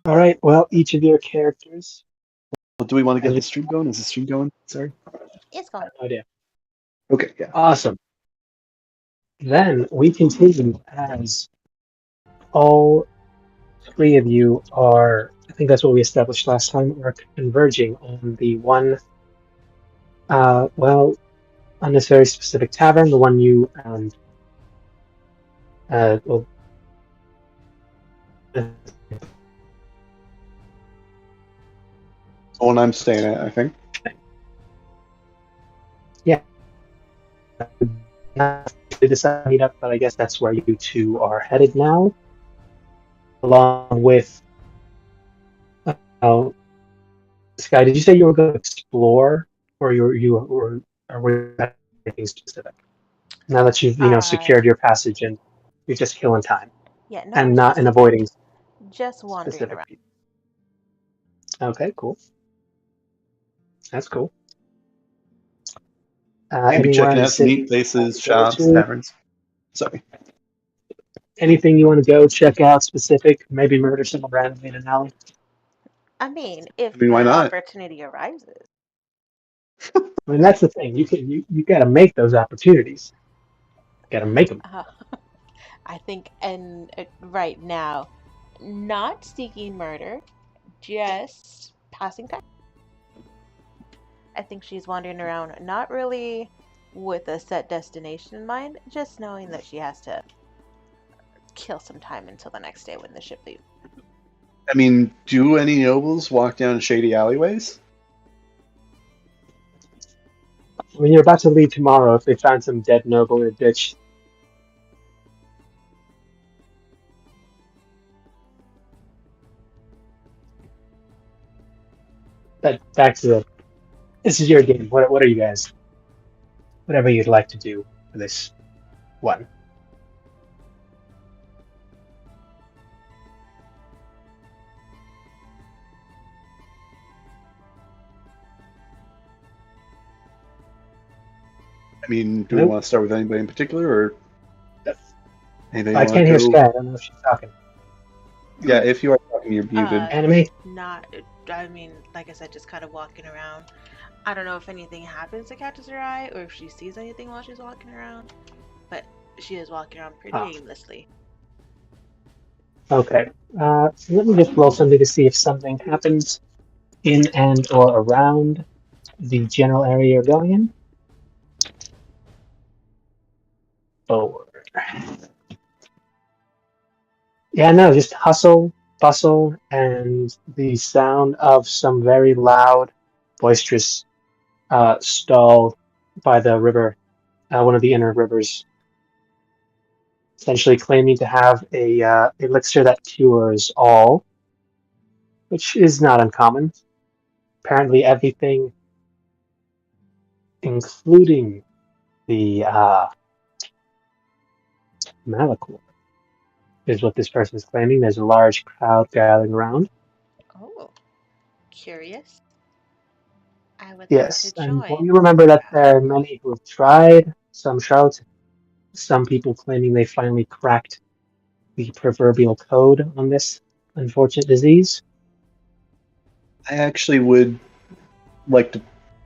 All right. Well, each of your characters. Well, do we want to I get the just stream going? Is the stream going? Sorry. It's have going. no idea. Okay, yeah. Awesome. Then we continue as all three of you are. I think that's what we established last time. Are converging on the one. Well, on this very specific tavern, the one you well, The one I'm staying at, I think. yeah. They decided to meet up, but I guess that's where you two are headed now, along with. Uh, Sky, did you say you were going to explore, or or were you anything specific? Now that you've Uh, secured your passage and you're just killing time yeah, nothing and not and specific. avoiding Just wandering specific around. people. Okay, cool. That's cool. Maybe Anywhere checking in the out some city neat you want places, to go shops, to? taverns. Sorry. Anything you want to go check out specific? Maybe murder someone randomly in an alley. I mean, if I mean, why the not? opportunity arises. I mean, that's the thing. You got to make those opportunities. Got to make them. Uh, I think, and right now, not seeking murder, just passing time. I think she's wandering around, not really with a set destination in mind, just knowing that she has to kill some time until the next day when the ship leaves. I mean, do any nobles walk down shady alleyways? When you're about to leave tomorrow, if they find some dead noble in a ditch, that back to the. This is your game. What are you guys? Whatever you'd like to do for this one. I mean, do we Nope. want to start with anybody in particular, or anybody I want can't to hear go? Sky. I don't know if she's talking. Yeah, if you are talking, you're muted. Uh, Anime? not, I mean, like I said, just kind of walking around. I don't know if anything happens to catches her eye or if she sees anything while she's walking around, but she is walking around pretty Oh, aimlessly. okay. So let me just roll something to see if something happens in and or around the general area you're going in. Forward. Yeah, no, just hustle, bustle, and the sound of some very loud, boisterous stall by the river, one of the inner rivers, essentially claiming to have a elixir that cures all, which is not uncommon. Apparently, everything, including the Malachor, is what this person is claiming. There's a large crowd gathering around. Oh, curious. I would like to Yes, and well, join you this remember that crowd. there are many who have tried, some charlatans, some people claiming they finally cracked the proverbial code on this unfortunate disease. I actually would like to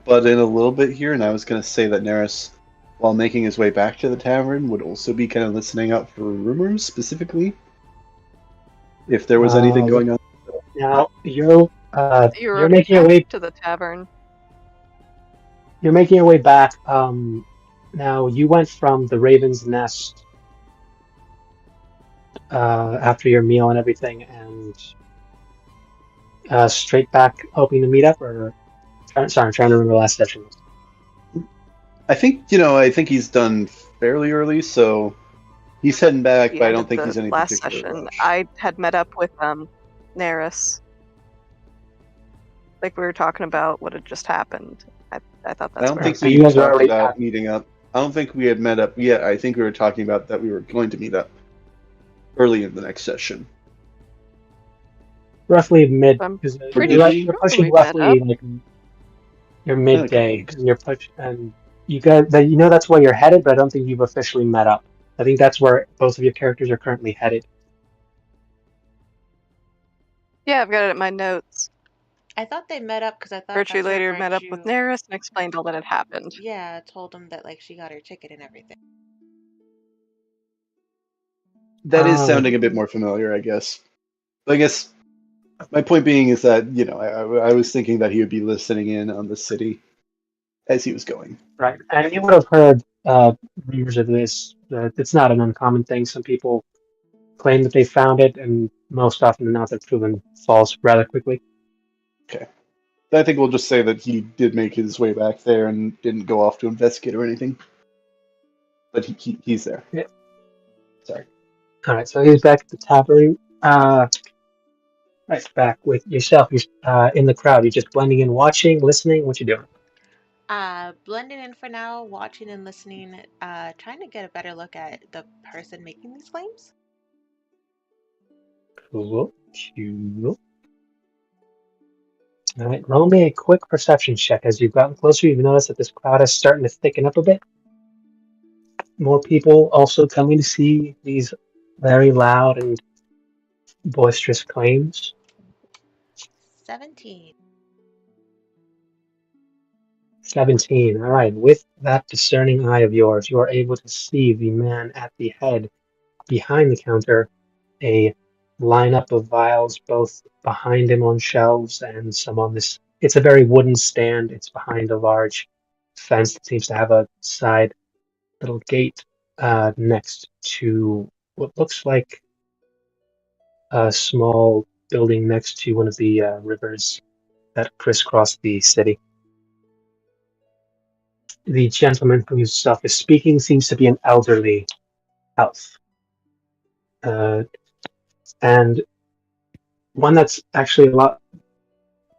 butt in a little bit here, and I was going to say that Neris, while making his way back to the tavern, would also be kind of listening out for rumors, specifically if there was anything Uh, going on. now You're you're running making your back way to the tavern. back. Now you went from the Raven's Nest after your meal and everything, and straight back hoping to meet up, or sorry, I'm trying to remember the last session. I think he's done fairly early, so he's heading back, The but I end don't of think the he's in any last particular session, rush. I had met up with Neris. Like we were talking about what had just happened. I thought I that's don't where I think was So we you heading. guys are talked already about at. meeting up. I don't think we had met up yet. I think we were talking about that we were going to meet up early in the next session. Roughly mid, I'm because pretty you're sure pushing we met roughly up. like your Okay. midday, and you're push and you guys that that's where you're headed, but I don't think you've officially met up. I think that's where both of your characters are currently headed. Yeah, I've got it in my notes. I thought they met up because I thought Virtue that's where later met up with Virtue, Neris and explained all that had happened. yeah, told him that like she got her ticket and everything. That is sounding a bit more familiar, I guess. I guess my point being is that, I was thinking that he would be listening in on the city as he was going. Right. And you would have heard rumors of this. It's not an uncommon thing. Some people claim that they found it, and most often than not, they're proven false rather quickly. Okay. I think we'll just say that he did make his way back there and didn't go off to investigate or anything. But he's there. Yeah. Sorry. All right, so he's back at the tavern. Right, back with yourself. You're in the crowd. You're just blending in, watching, listening. What you doing? Blending in for now, watching and listening, trying to get a better look at the person making these claims. Cool. Cool. All right, roll me a quick perception check. As you've gotten closer, you've noticed that this crowd is starting to thicken up a bit. More people also coming to see these very loud and boisterous claims. 17. 17. All right, with that discerning eye of yours, you are able to see the man at the head behind the counter, a lineup of vials, both behind him on shelves and some on this. It's a very wooden stand. It's behind a large fence that seems to have a side little gate next to what looks like a small building next to one of the rivers that crisscross the city. The gentleman whose self is speaking seems to be an elderly elf. And one that's actually a lot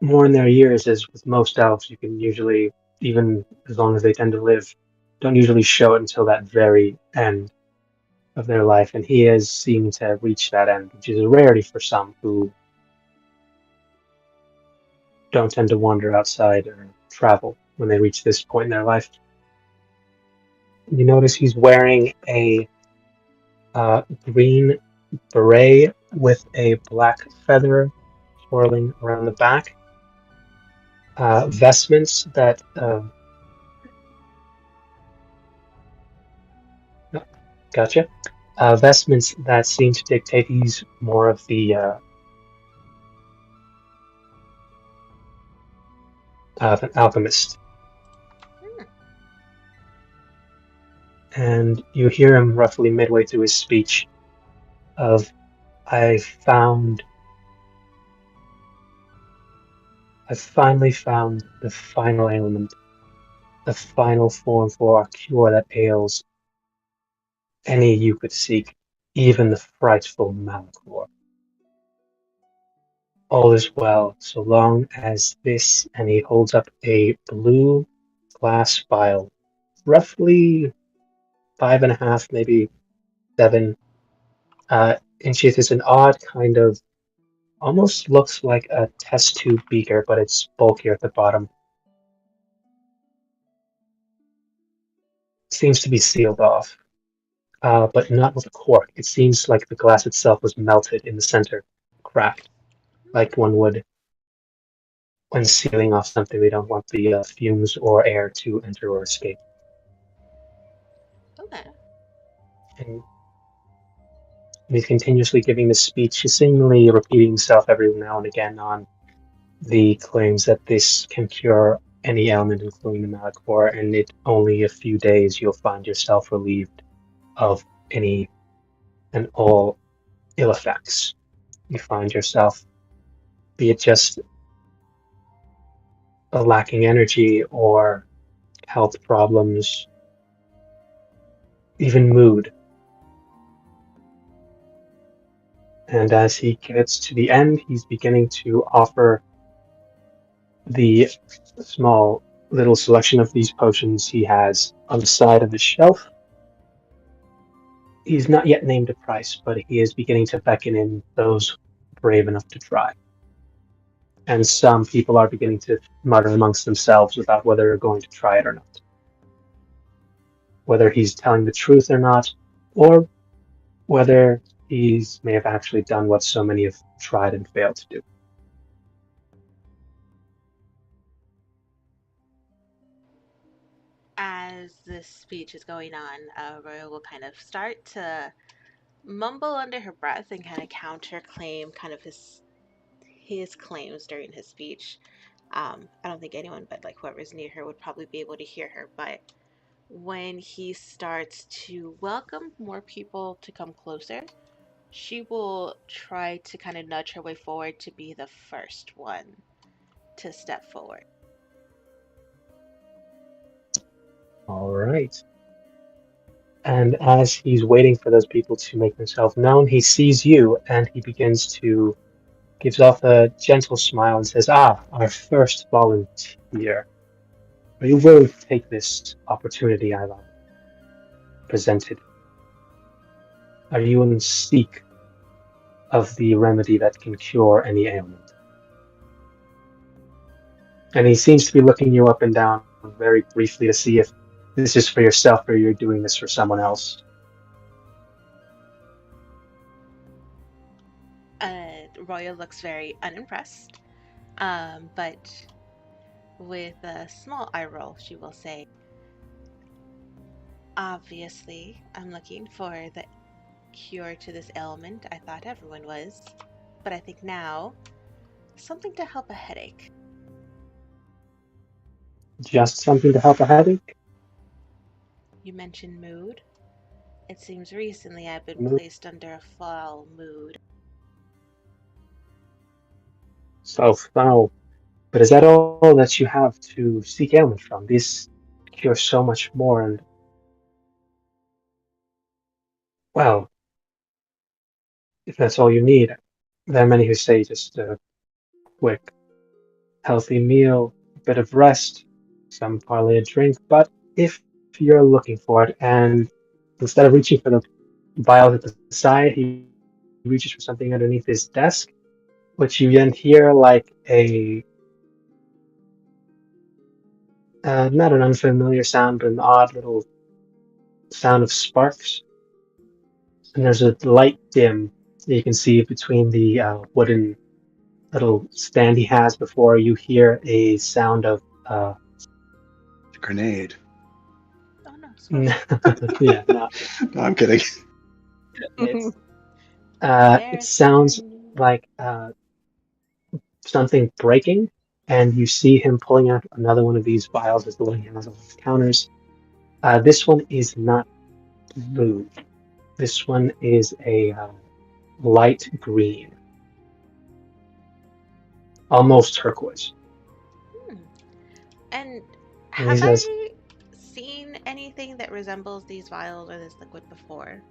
more in their years is with most elves, you can usually, even as long as they tend to live, don't usually show it until that very end of their life. And he has seemed to reach that end, which is a rarity for some who don't tend to wander outside or travel when they reach this point in their life. You notice he's wearing a green beret with a black feather swirling around the back. Vestments that gotcha. Vestments that seem to dictate he's more of the an alchemist. And you hear him roughly midway through his speech of, I finally found the final ailment, the final form for a cure that ails any you could seek, even the frightful Malachor. All is well, so long as this, and he holds up a blue glass vial, roughly 5.5, maybe 7 inches. It's an odd kind of, almost looks like a test tube beaker, but it's bulkier at the bottom. Seems to be sealed off, but not with a cork. It seems like the glass itself was melted in the center, cracked, like one would when sealing off something they don't want the fumes or air to enter or escape. Okay. And he's continuously giving this speech, seemingly repeating himself every now and again on the claims that this can cure any ailment, including the Malachor, and in only a few days you'll find yourself relieved of any and all ill effects. You find yourself, be it just a lacking energy or health problems, even mood. And as he gets to the end, he's beginning to offer the small little selection of these potions he has on the side of the shelf. He's not yet named a price, but he is beginning to beckon in those brave enough to try. And some people are beginning to mutter amongst themselves about whether they're going to try it or not. Whether he's telling the truth or not, or whether he may have actually done what so many have tried and failed to do. as this speech is going on, Royal will kind of start to mumble under her breath and kind of counterclaim kind of his claims during his speech. I don't think anyone but like whoever's near her would probably be able to hear her, but when he starts to welcome more people to come closer, she will try to kind of nudge her way forward to be the first one to step forward. All right. And as he's waiting for those people to make themselves known, he sees you and he begins to gives off a gentle smile and says, "Ah, our first volunteer. Are you willing to take this opportunity I've presented? Are you in seek of the remedy that can cure any ailment?" And he seems to be looking you up and down very briefly to see if this is for yourself or you're doing this for someone else. Royal looks very unimpressed, but with a small eye roll, she will say, "Obviously, I'm looking for the cure to this ailment. I thought everyone was. But I think now, something to help a headache." Just something to help a headache? You mentioned mood. It seems recently I've been Mood. placed under a foul mood. So foul. But is that all that you have to seek ailment from? This cures so much more, and well, if that's all you need, there are many who say just a quick, healthy meal, a bit of rest, some parlay a drink. But if you're looking for it, and instead of reaching for the vials at the side, he reaches for something underneath his desk, which you then hear like a not an unfamiliar sound, but an odd little sound of sparks. And there's a light dim that you can see between the wooden little stand he has before you hear a sound of Grenade. Oh no, smoke. yeah, no, No, I'm kidding. it's it There's the sounds grenade. like something breaking, and you see him pulling out another one of these vials as the one he has on his counters. This one is not blue. This one is a light green, almost turquoise. Hmm. And And he have says, I seen anything that resembles these vials or this liquid before?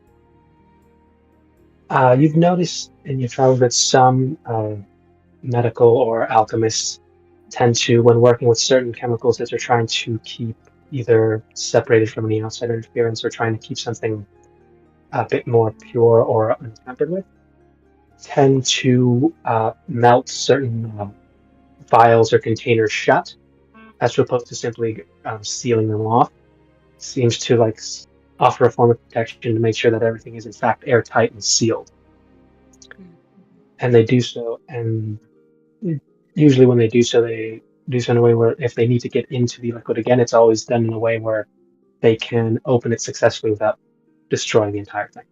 you've noticed in your travels that some medical or alchemists tend to, when working with certain chemicals that they're trying to keep either separated from any outside interference or trying to keep something a bit more pure or untampered with, tend to melt certain vials or containers shut as opposed to simply sealing them off. Seems to like offer a form of protection to make sure that everything is in fact airtight and sealed. Mhm. And they do so, and usually when they do so, they do so in a way where if they need to get into the liquid again, it's always done in a way where they can open it successfully without destroying the entire thing.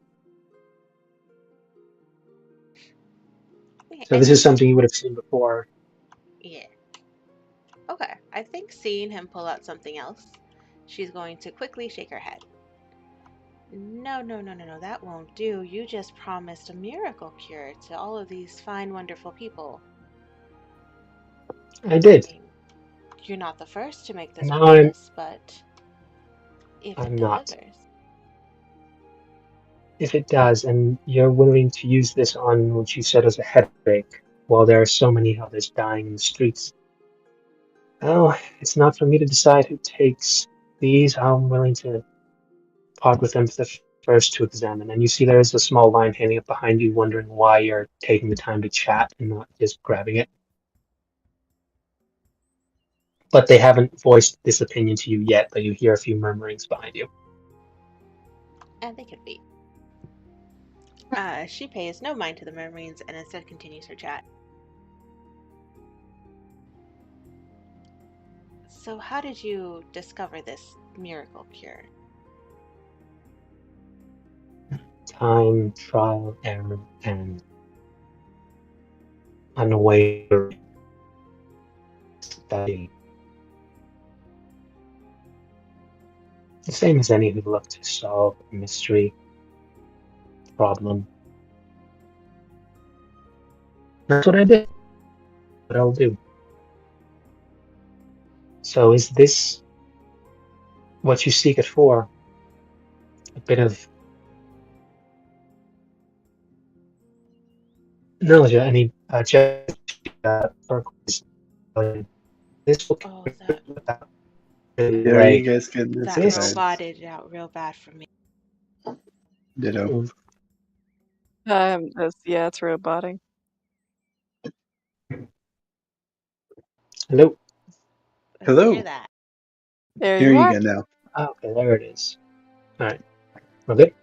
Okay, So I this is think, something you would have seen before. yeah. Okay, I think seeing him pull out something else, she's going to quickly shake her head. No, no, no, no, no, that won't do. You just promised a miracle cure to all of these fine, wonderful people. I I did. mean, you're not the first to make this Now I'm promise, but if it I'm not. delivers. If it does, and you're willing to use this on what you said as a headache, while there are so many others dying in the streets, oh, it's not for me to decide who takes these. I'm willing to part with them for the first to examine. And you see there is a small line hanging up behind you, wondering why you're taking the time to chat and not just grabbing it. But they haven't voiced this opinion to you yet, but you hear a few murmurings behind you. And they could be. She pays no mind to the murmurings and instead continues her chat. So, how did you discover this miracle cure? Time, trial, error, and unwavering study. The same as any who look to solve a mystery, problem. That's what I did. What I'll do. So is this what you seek it for? A bit of knowledge, any just turquoise. This will Oh, carry without really Yeah, are you way. guys getting this that This guys? roboted out real bad for me. Ditto. Yeah, it's roboting. hello. Let's hear Hello. that. There Here you you are. go now. Okay, there it is. All right, we're good.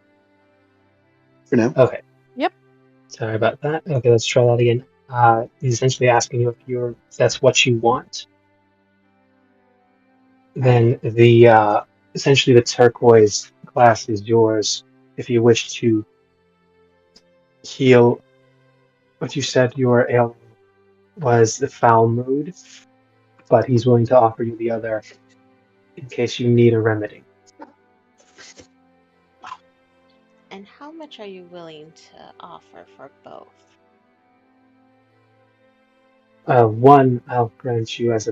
For now. Okay, Yep. sorry about that. Okay, let's try that again. He's essentially asking you if that's what you want. Right. Then the essentially the turquoise glass is yours if you wish to heal what you said your ailment was the foul mood, but he's willing to offer you the other in case you need a remedy. And how much are you willing to offer for both? One I'll grant you as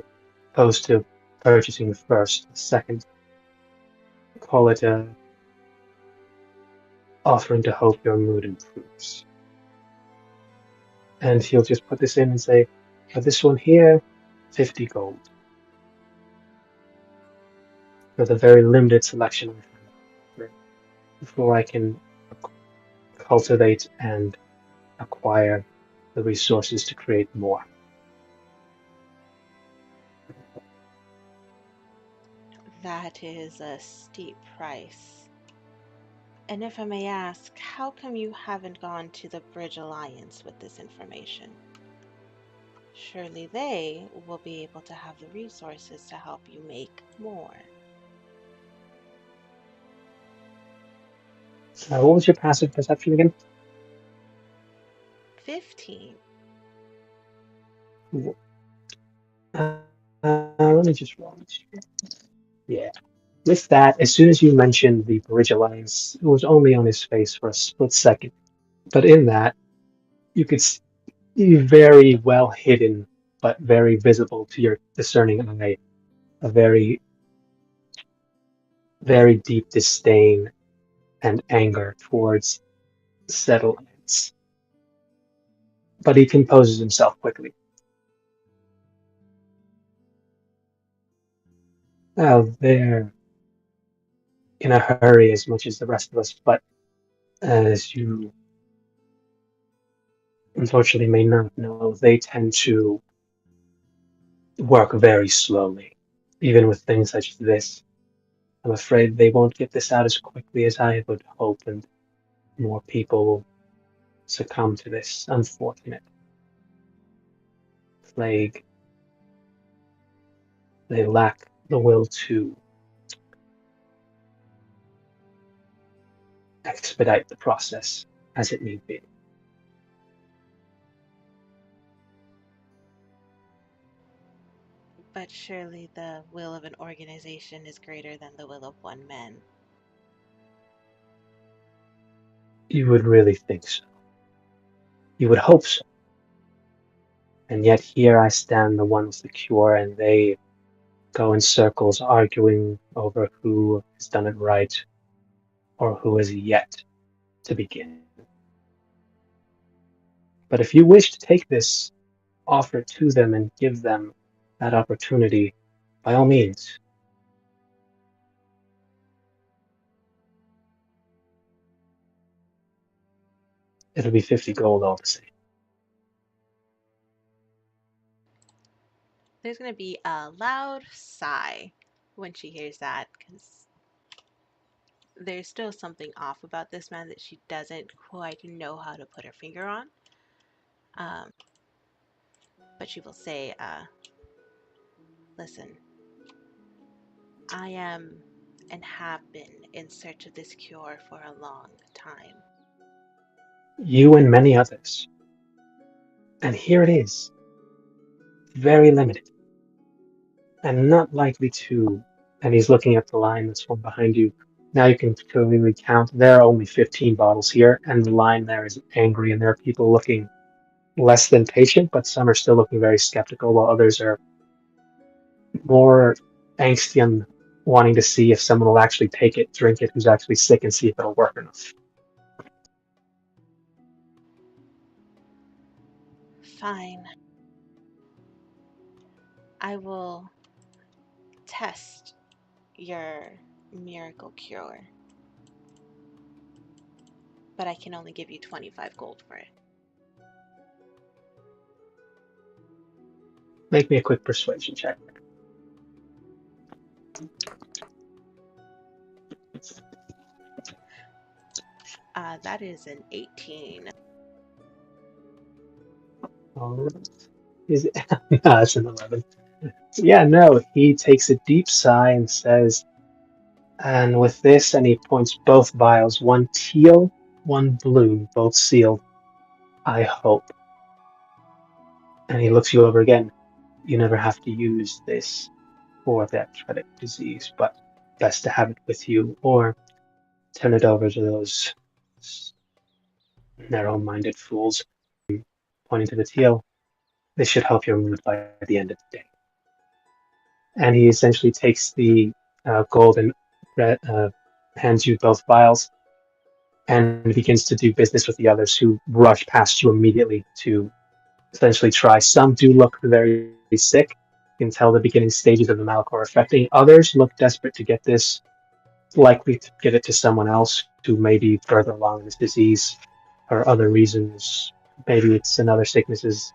opposed to purchasing the first. The second, call it a offering to hope your mood improves. And he'll just put this in and say, for this one here, 50 gold. For the very limited selection I have before I can cultivate and acquire the resources to create more. That is a steep price. And if I may ask, how come you haven't gone to the Bridge Alliance with this information? Surely they will be able to have the resources to help you make more. What was your passive perception again? 15. Let me just roll. Yeah. With that, as soon as you mentioned the Bridge Alliance, it was only on his face for a split second. But in that, you could see very well hidden, but very visible to your discerning eye, a very, very deep disdain and anger towards said alliance. But he composes himself quickly. Well, they're in a hurry as much as the rest of us, but as you unfortunately may not know, they tend to work very slowly, even with things such as this. I'm afraid they won't get this out as quickly as I would hope, and more people will succumb to this unfortunate plague. They lack the will to expedite the process as it need be. But surely the will of an organization is greater than the will of one man. You would really think so. You would hope so. And yet here I stand, the one with the cure, and they go in circles arguing over who has done it right or who has yet to begin. But if you wish to take this offer to them and give them that opportunity, by all means, it'll be 50 gold all the same. There's going to be a loud sigh when she hears that because there's still something off about this man that she doesn't quite know how to put her finger on. But she will say, listen, I am and have been in search of this cure for a long time. You and many others. And here it is, very limited, and not likely to. And he's looking at the line that's one behind you. Now you can clearly count. There are only 15 bottles here, and the line there is angry, and there are people looking less than patient, but some are still looking very skeptical, while others are more angsty and wanting to see if someone will actually take it, drink it, who's actually sick, and see if it'll work enough. Fine. I will test your miracle cure, but I can only give you 25 gold for it. Make me a quick persuasion check. That is an 18. All right. Is it? No, that's an 11. Yeah, no, he takes a deep sigh and says, and with this, and he points both vials, one teal, one blue, both sealed, I hope. And he looks you over again. You never have to use this for the arthritic disease, but best to have it with you, or turn it over to those narrow-minded fools. Pointing to the teal, this should help your mood by the end of the day. And he essentially takes the gold and hands you both vials and begins to do business with the others who rush past you immediately to essentially try. Some do look very sick. You can tell the beginning stages of the Malcor affecting. Others look desperate to get this, likely to get it to someone else who may be further along in this disease or other reasons. Maybe it's in other sicknesses.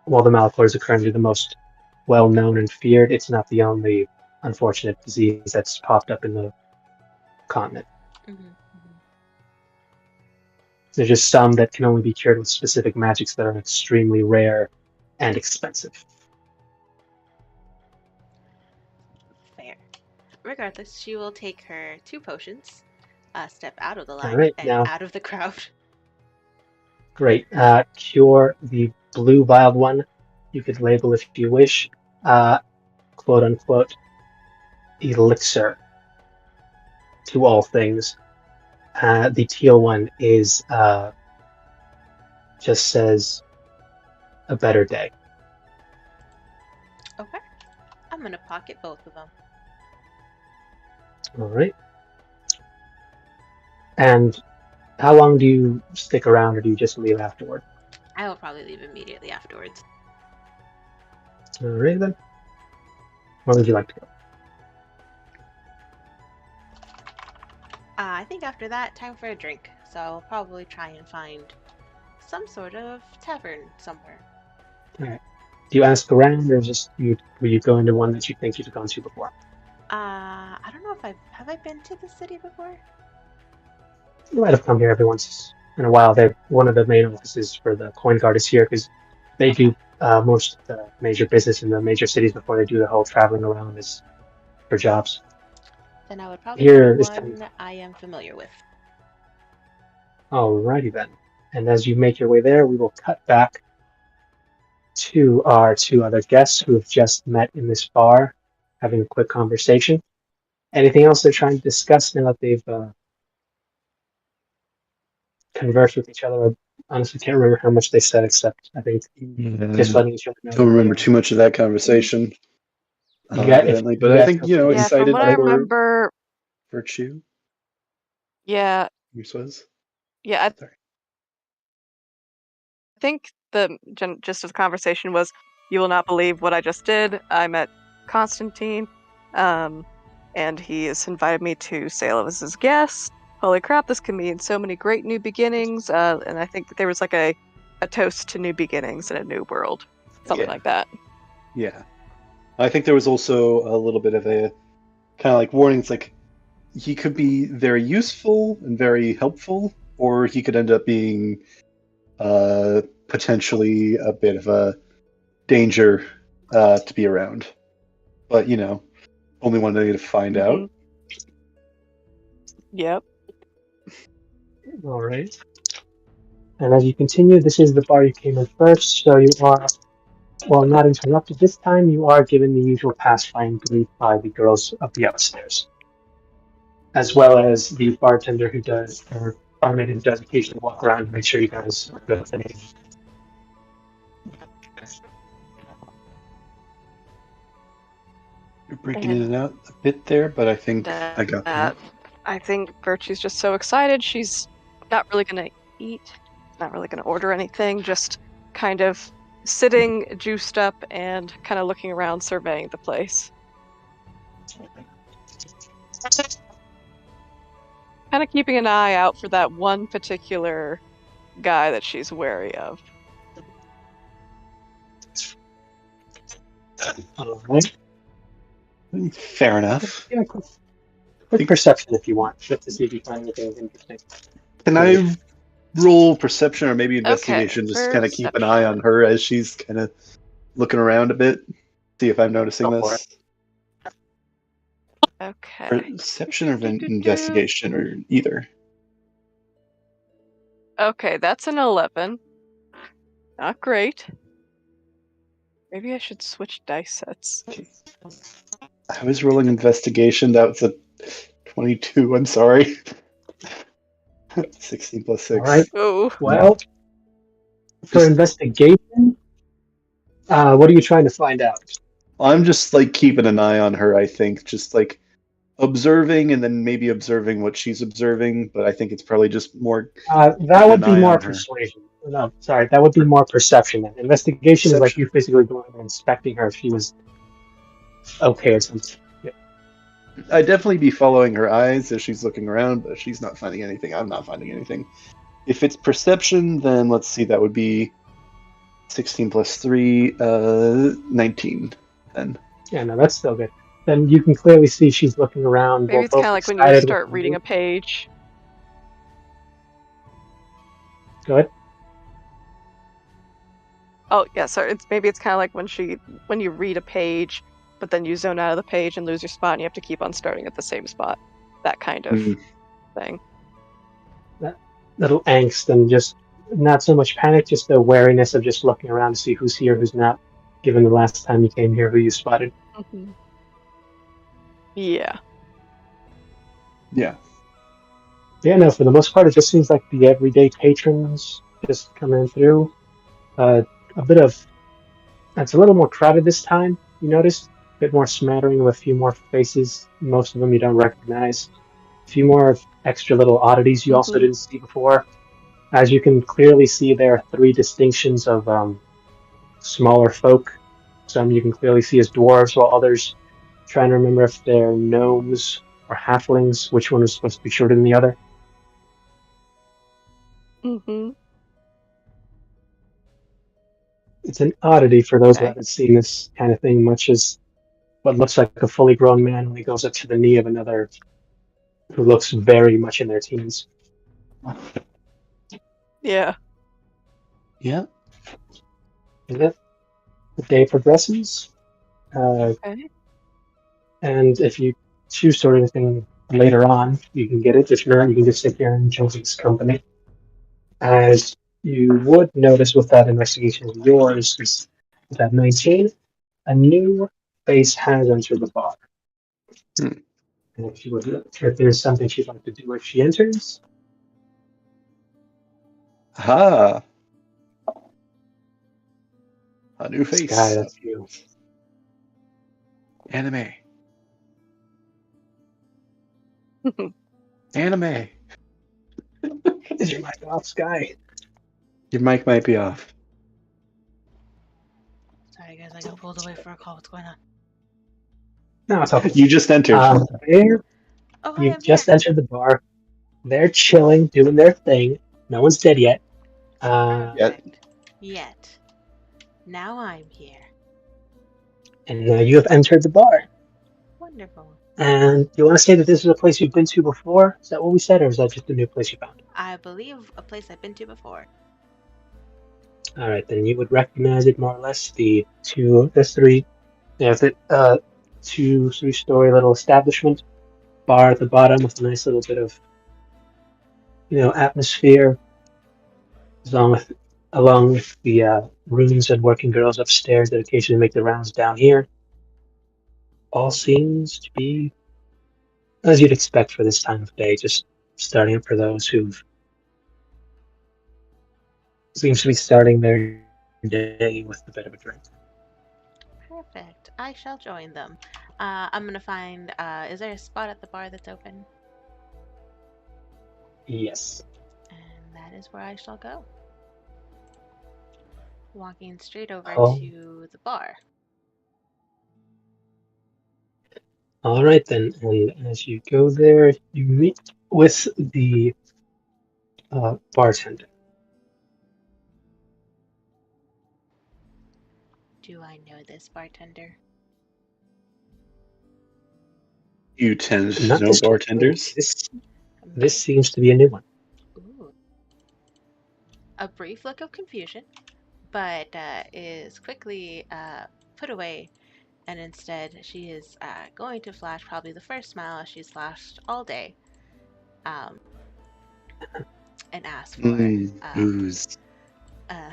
While the Malcors are currently the most well-known and feared, it's not the only unfortunate disease that's popped up in the continent. Mm-hmm. There's just some that can only be cured with specific magics that are extremely rare and expensive. Fair. Regardless, she will take her 2 potions, step out of the All line right, and now, out of the crowd. great. Cure the blue vial one. You could label if you wish, quote unquote, elixir to all things. The teal one is just says a better day. Okay. I'm gonna pocket both of them. All right. And how long do you stick around, or do you just leave afterward? I will probably leave immediately afterwards. All right then. Where would you like to go? I think after that, time for a drink. So I'll probably try and find some sort of tavern somewhere. All right. Do you ask around, or just will you go into one that you think you've gone to before? I don't know if have I been to the city before? You might have come here every once in a while. They're one of the main offices for the Coin Guard is here because they do most of the major business in the major cities before they do the whole traveling around is for jobs. Then I would probably Here do is time. one I am familiar with. Alrighty then. And as you make your way there, we will cut back to our 2 other guests who have just met in this bar, having a quick conversation. Anything else they're trying to discuss now that they've conversed with each other? I honestly can't remember how much they said, except I think just letting each other know. Don't remember too much of that conversation. Evidently, but I think Yeah, from excited what I for remember, virtue. yeah, Yours was. yeah, I Sorry. think the gist of the conversation was, "You will not believe what I just did. I met Constantine, and he has invited me to sail as his guest. Holy crap, this can mean so many great new beginnings." And I think that there was like a toast to new beginnings in a new world, something Yeah. like that. Yeah. I think there was also a little bit of a kind of like warnings, like he could be very useful and very helpful, or he could end up being potentially a bit of a danger to be around. But only one I need to find Mhm. out. Yep. All right. And as you continue, this is the bar you came in first, so you are, well, not interrupted this time. You are given the usual pacifying greet by the girls of the upstairs, as well as the bartender who does, or barmaid who does occasionally walk around to make sure you guys are good with the name. You're breaking in and out a bit there, but I think I got that. I think Virtue's just so excited. She's not really going to eat, not really going to order anything, just kind of sitting juiced up and kind of looking around, surveying the place. Kind of keeping an eye out for that one particular guy that she's wary of. All right. Fair enough. Yeah, quick perception if you want, just to see if you find anything interesting. Can I roll perception or maybe investigation? Okay, Just kind of keep an eye on her as she's kind of looking around a bit. See if I'm noticing Go for this. Okay. Perception or investigation or either. Okay, that's an 11. Not great. Maybe I should switch dice sets. Okay. I was rolling investigation. That was a 22. I'm sorry. 16 plus 6. All right. Oh. Well, for investigation, what are you trying to find out? I'm just like keeping an eye on her, I think. Just like observing and then maybe observing what she's observing, but I think it's probably just more. That would be an eye more on her. persuasion. No, sorry, that would be more perception. Then investigation is like you physically going and inspecting her if she was okay or something. Yeah. I'd definitely be following her eyes as she's looking around, but if she's not finding anything, I'm not finding anything. If it's perception, then let's see, that would be 16 plus 3, 19 then. Yeah, no, that's still good. Then you can clearly see she's looking around. Maybe it's kind of like when you start reading a page. Go ahead. Oh yeah, sorry. Maybe it's kind of like when you read a page, but then you zone out of the page and lose your spot, and you have to keep on starting at the same spot. That kind of thing. That little angst and just not so much panic, just the wariness of just looking around to see who's here, who's not, given the last time you came here, who you spotted. Mm-hmm. Yeah. Yeah. Yeah, no, for the most part, it just seems like the everyday patrons just coming through. A bit of... It's a little more crowded this time, you noticed? A bit more smattering of a few more faces. Most of them you don't recognize. A few more extra little oddities you also didn't see before. As you can clearly see, there are 3 distinctions of smaller folk. Some you can clearly see as dwarves, while others, trying to remember if they're gnomes or halflings, which one was supposed to be shorter than the other. Mm-hmm. It's an oddity for those who haven't seen this kind of thing, much as what looks like a fully grown man when he goes up to the knee of another who looks very much in their teens. Yeah. Yeah. The day progresses. Okay. And if you choose to order anything later on, you can get it. If not, you can just sit here and enjoy this company. As you would notice with that investigation of yours, with that 19, a new face has entered the bar. And if there's something she'd like to do if she enters. Aha! A new face. Sky, that's you. Anime. Anime. Is your mic off, Sky? Your mic might be off. Sorry, guys, I got pulled away for a call. What's going on? No, it's okay. You just entered. You've just entered the bar. They're chilling, doing their thing. No one's dead yet. Yet. Now I'm here. And you have entered the bar. Wonderful. And you want to say that this is a place you've been to before? Is that what we said, or is that just a new place you found? I believe a place I've been to before. All right, then you would recognize it more or less. The 3. Yeah, 2-3 story little establishment. Bar at the bottom with a nice little bit of, atmosphere, along with the rooms and working girls upstairs that occasionally make the rounds down here. All seems to be as you'd expect for this time of day, just starting up for those who've seems to be starting their day with a bit of a drink. Perfect. I shall join them. I'm gonna find. Is there a spot at the bar that's open? Yes. And that is where I shall go. Walking straight over Oh, to the bar. all right then. And as you go there, you meet with the bartender. Do I know this bartender? You tend to Not know this one. bartenders? This seems to be a new one. Ooh. A brief look of confusion, but is quickly put away, and instead she is going to flash probably the first smile she's flashed all day, um, and ask for Booze. uh,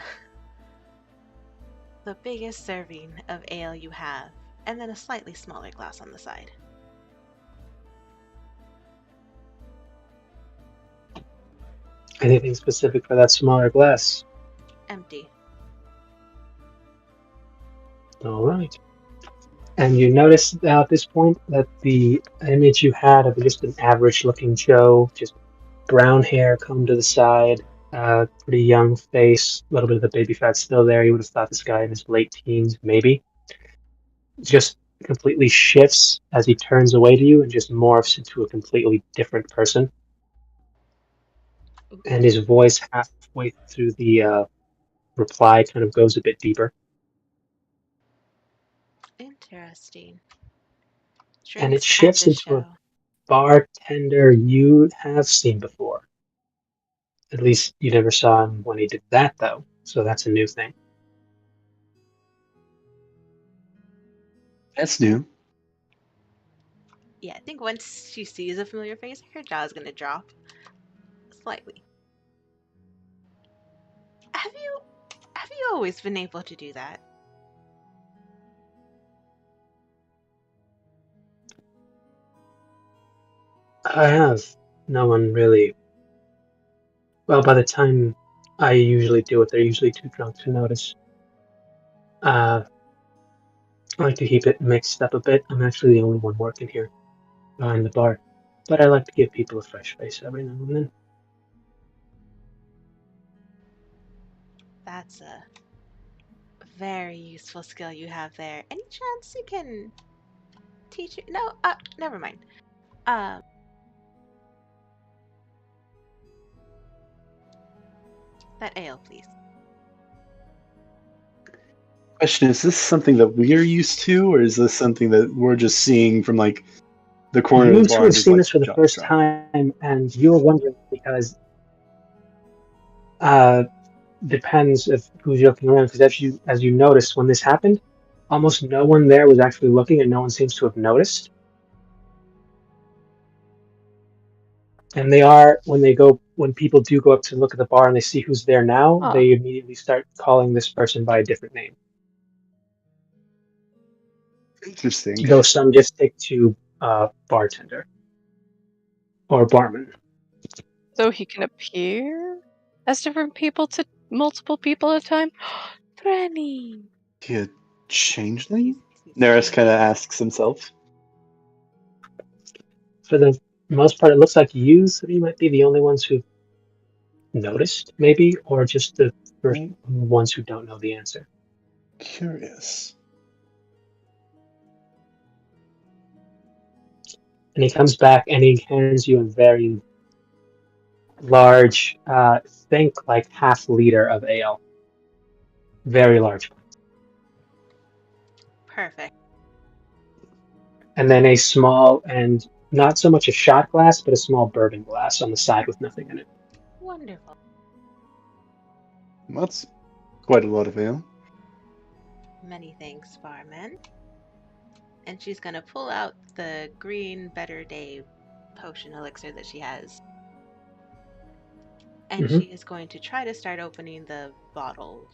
the biggest serving of ale you have, and then a slightly smaller glass on the side. Anything specific for that smaller glass? Empty. All right. And you notice now at this point that the image you had of just an average looking Joe, just brown hair combed to the side, pretty young face, a little bit of the baby fat still there. You would have thought this guy in his late teens, maybe. Just completely shifts as he turns away to you and just morphs into a completely different person. And his voice halfway through the reply kind of goes a bit deeper. Interesting. And it Drinks at shifts the into a show. bartender you have seen before. At least you never saw him when he did that, though. So that's a new thing. That's new. Yeah, I think once she sees a familiar face, her jaw's gonna drop slightly. Have you have you always been able to do that? I have. No one really. Well, by the time I usually do it, they're usually too drunk to notice. Uh, I like to keep it mixed up a bit. I'm actually the only one working here behind the bar. But I like to give people a fresh face every now and then. That's a very useful skill you have there. Any chance you can teach it? No, never mind. Um, that ale, please. Question: is this something that we're used to, or is this something that we're just seeing from like the corner of You the two bar and have just seen like this for the drop, first drop? time, and you were wondering because uh, depends if who's looking around. Because as you noticed when this happened, almost no one there was actually looking, and no one seems to have noticed. And they are when people do go up to look at the bar and they see who's there now, Huh. they immediately start calling this person by a different name. Interesting. Though some just stick to bartender or barman. So he can appear as different people to multiple people at a time? Threatening. He a changeling? He's Neris kind of changed. asks himself. For the most part, it looks like you three might be the only ones who've noticed, maybe, or just the first I'm ones who don't know the answer. curious. And he comes back and he hands you a very large, think like half-liter of ale. Very large. Perfect. And then a small and not so much a shot glass, but a small bourbon glass on the side with nothing in it. Wonderful. That's quite a lot of ale. Many thanks, barman. and she's gonna pull out the green Better Day potion elixir that she has. And Hmm. she is going to try to start opening the bottle,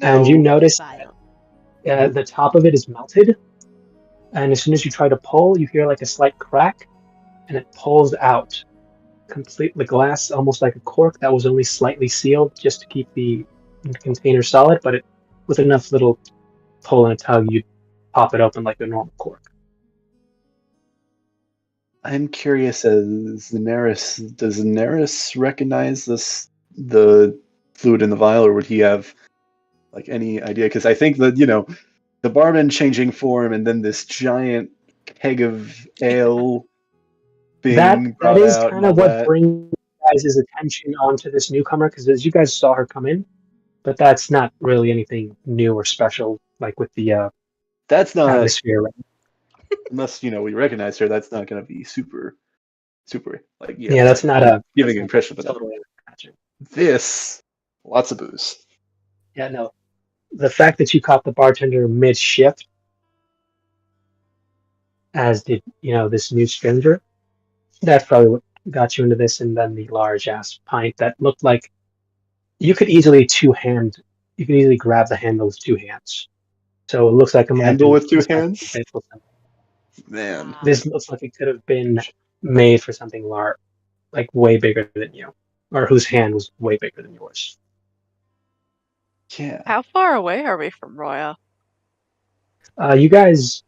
And you Now, the notice vial. that the top of it is melted, and as soon as you try to pull, you hear like a slight crack, and it pulls out complete the glass, almost like a cork that was only slightly sealed just to keep the container solid, but it with enough little pull and a tug, you'd pop it open like a normal cork. I'm curious as Daenerys. Does Daenerys recognize the fluid in the vial, or would he have like any idea? Because I think that the barman changing form and then this giant keg of ale That being that brought is out and kind all of what that. brings guys' attention onto this newcomer, because as you guys saw her come in, but that's not really anything new or special, like with the That's not, atmosphere. Right? unless we recognize her. That's not going to be super like Yeah, that's not a giving impression. But totally magic. this, lots of booze. Yeah, no. The fact that you caught the bartender mid shift, as did this new stranger, that's probably what got you into this, and then the large ass pint that looked like you could easily you could easily grab the handle with two hands. So it looks like it might have Handle been with two this might have been hands, made for something. man. Wow. This looks like it could have been made for something large, like way bigger than you, or whose hand was way bigger than yours. Yeah. How far away are we from Roya? You guys,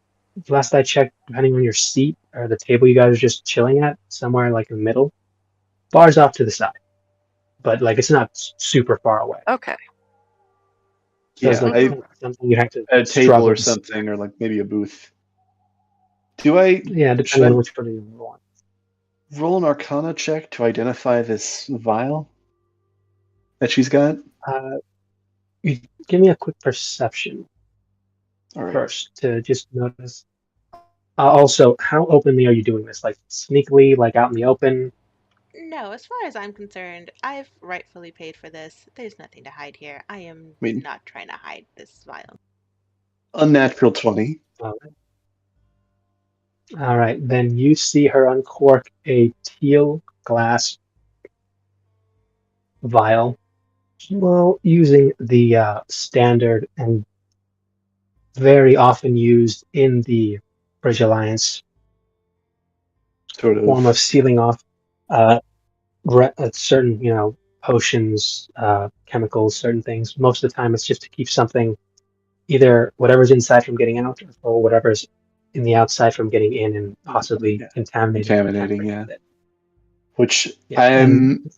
last I checked, depending on your seat or the table you guys are just chilling at, somewhere like in the middle, bar's off to the side, but like it's not super far away. Okay. So it's Yeah, like I something you have to a table struggle or to see. something, or like maybe a booth. Do I Yeah, should depending on I which one you want. roll an Arcana check to identify this vial that she's got? Uh, you give me a quick perception All right. first to just notice. Also, how openly are you doing this? Like sneakily, like out in the open? No, as far as I'm concerned, I've rightfully paid for this. There's nothing to hide here. I am I mean, not trying to hide this vial. unnatural 20. All right. All right, then you see her uncork a teal glass vial, well, using the standard and very often used in the Bridge Alliance Sort form of of. sealing off uh, certain, potions, chemicals, certain things. Most of the time, it's just to keep something, either whatever's inside from getting out, or whatever's in the outside from getting in and possibly Yeah. contaminating or Contaminating, tampering yeah. with it. Which Yeah, and I'm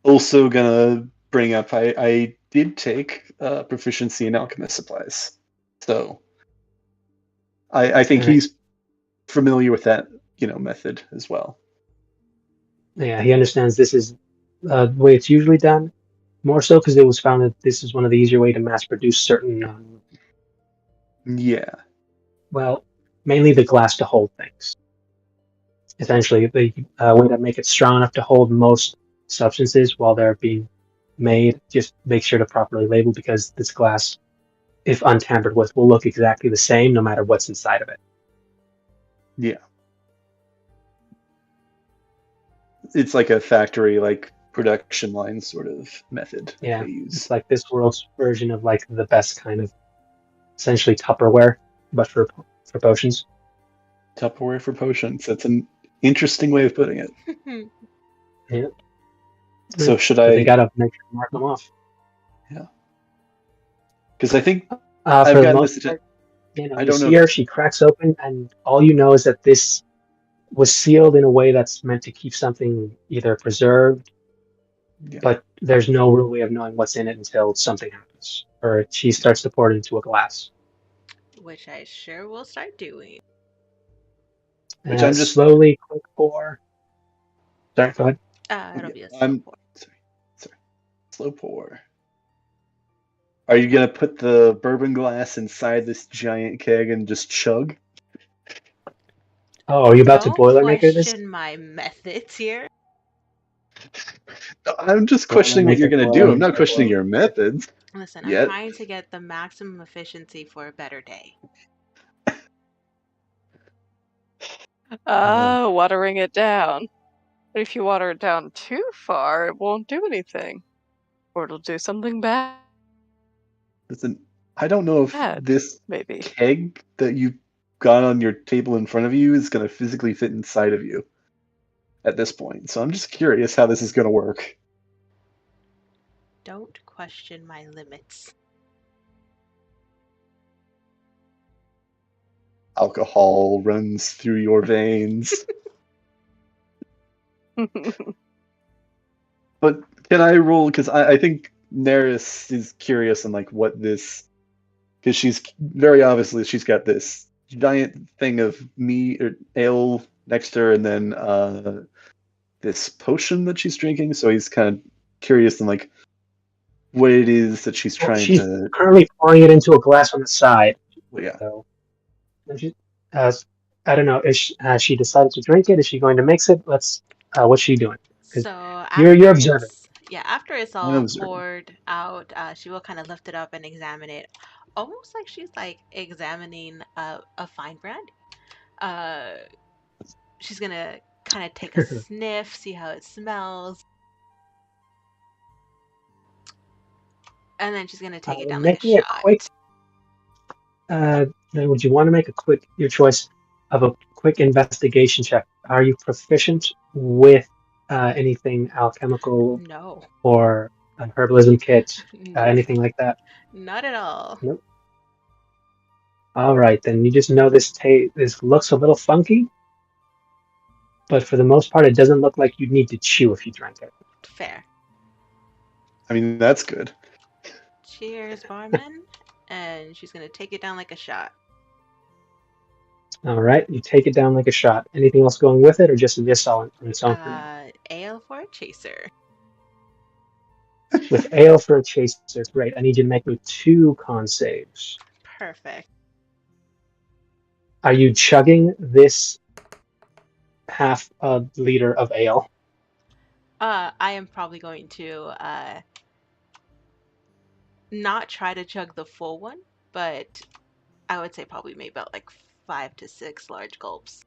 also gonna bring up. I did take proficiency in alchemist supplies, so I think all right. he's familiar with that method as well. Yeah, he understands this is the way it's usually done. More so because it was found that this is one of the easier way to mass produce certain, Yeah. well, mainly the glass to hold things. Essentially, the way to make it strong enough to hold most substances while they're being made. Just make sure to properly label, because this glass, if untampered with, will look exactly the same no matter what's inside of it. Yeah. It's like a factory, like production line sort of method Yeah, they use. it's like this world's version of like the best kind of essentially Tupperware, but for potions. Tupperware for potions. That's an interesting way of putting it. Yeah. So should But they I? gotta make sure to mark them off. Yeah. Because I think For I've the gotten most this. part, I you don't see know. her, she cracks open, and all you know is that this was sealed in a way that's meant to keep something either preserved, Yeah. but there's no real way of knowing what's in it until something happens, or she starts to pour it into a glass. Which I sure will start doing. Which I'm just. Slowly, quick pour. Sorry, go ahead. It'll Yeah, be a slow I'm pour. sorry. Slow pour. Are you gonna put the bourbon glass inside this giant keg and just chug? Oh, are you about to Don't Boilermaker this? question my methods here. I'm just questioning what you're Boilermaker, gonna do. I'm not questioning Boilermaker. your methods Listen, I'm yet. trying to get the maximum efficiency for a better day. Watering it down. But if you water it down too far, it won't do anything. Or it'll do something bad, Listen, I don't know if this maybe. keg that you've got on your table in front of you is going to physically fit inside of you at this point. So I'm just curious how this is going to work. Don't question my limits. Alcohol runs through your veins. But can I roll? Because I think Neris is curious on like what this, because she's very obviously she's got this giant thing of meat or ale next to her, and then this potion that she's drinking. So he's kind of curious on like what it is that she's trying she's to. currently pouring it into a glass on the side. Yeah. So, I don't know. Has she decided to drink it? Is she going to mix it? What's she doing? 'Cause So you're observing. after it's I'm all observing. poured out, she will kind of lift it up and examine it, almost like she's like examining a fine brand. Uh, she's gonna kind of take a sniff, see how it smells, and then she's gonna take it down like a Making a shot. quick. Then would you want to make your choice of a quick investigation check? Are you proficient with anything alchemical No, or an herbalism kit, no, anything like that? not at all. Nope. All right, then you just know this looks a little funky, but for the most part, it doesn't look like you'd need to chew if you drank it. Fair. I mean, that's good. Cheers, barman. And she's gonna take it down like a shot. All right, you take it down like a shot. Anything else going with it, or just this all on its own? Ale for a chaser. With ale for a chaser, great. I need you to make me 2 con saves. Perfect. Are you chugging this half a liter of ale? I am probably going to not try to chug the full one, but I would say probably maybe about like 5 to 6 large gulps.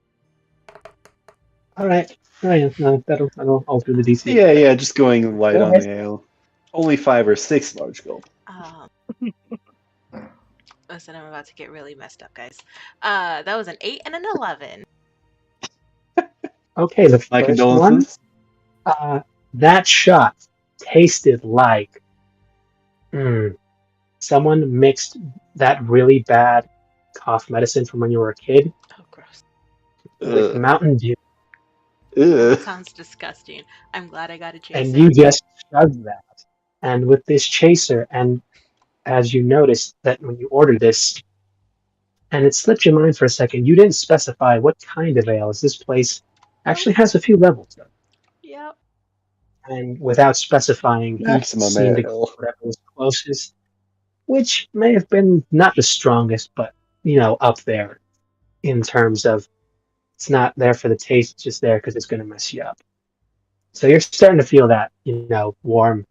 All right. No, that'll alter the DC. Yeah, just going light Go on ahead. the ale. Only 5 or 6 large gulp. Listen, I'm about to get really messed up, guys. That was an 8 and an 11. Okay, the My first one. condolences. That shot tasted like someone mixed that really bad cough medicine from when you were a kid Oh, gross. with Mountain Dew, That sounds disgusting. I'm glad I got a chaser. and you just chugged that. And with this chaser, and as you noticed that when you ordered this, and it slipped your mind for a second, you didn't specify what kind of ale. Is this place actually has a few levels though. Yep. And without specifying, he Maximum seemed to go ale. for whatever was closest, which may have been not the strongest, but up there in terms of it's not there for the taste, it's just there because it's going to mess you up. So you're starting to feel that warm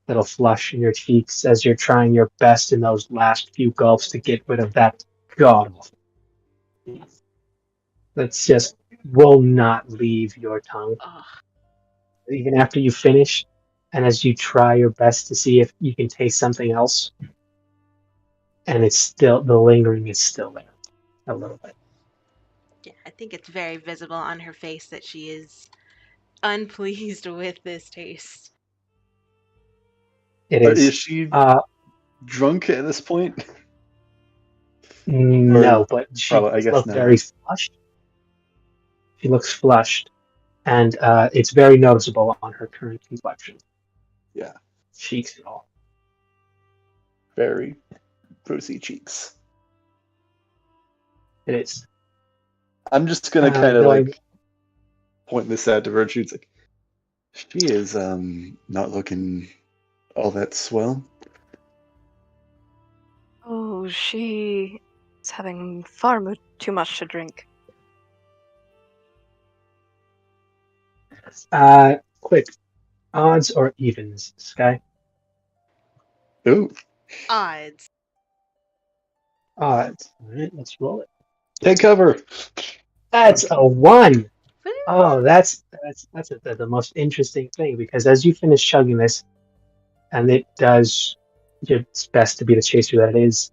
little flush in your cheeks as you're trying your best in those last few gulps to get rid of that god that's just will not leave your tongue Ugh. even after you finish, and as you try your best to see if you can taste something else, and it's still the lingering is still there a little bit. Yeah, I think it's very visible on her face that she is unpleased with this taste. It is. Is she drunk at this point? No, but she I guess looks not. very flushed. She looks flushed, and it's very noticeable on her current complexion. Yeah. Cheeks and all. Very rosy cheeks. It is. I'm just gonna kind of point this out to Virtue. It's like she is not looking all that swell. Oh, she is having far too much to drink. Quick. Odds or evens, Sky? Ooh. Odds. Odds. All right, let's roll it. Take cover. That's a 1. Woo! Oh, that's the most interesting thing because as you finish chugging this, and it does its best to be the chaser that it is,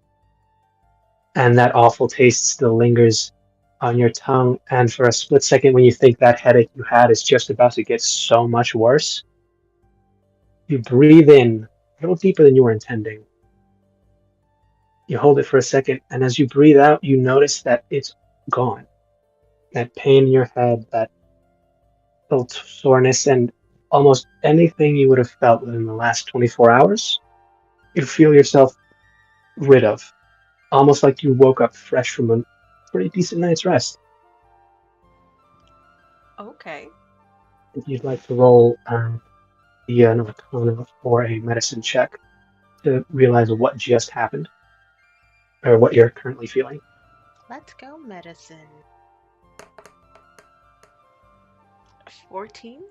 and that awful taste still lingers on your tongue, and for a split second when you think that headache you had is just about to get so much worse, you breathe in a little deeper than you were intending. You hold it for a second, and as you breathe out, you notice that it's gone. That pain in your head, that little soreness, and almost anything you would have felt within the last 24 hours, you feel yourself rid of. Almost like you woke up fresh from a pretty decent night's rest. Okay. If you'd like to roll the Arcana or a medicine check to realize what just happened or what you're currently feeling. Let's go medicine. 14?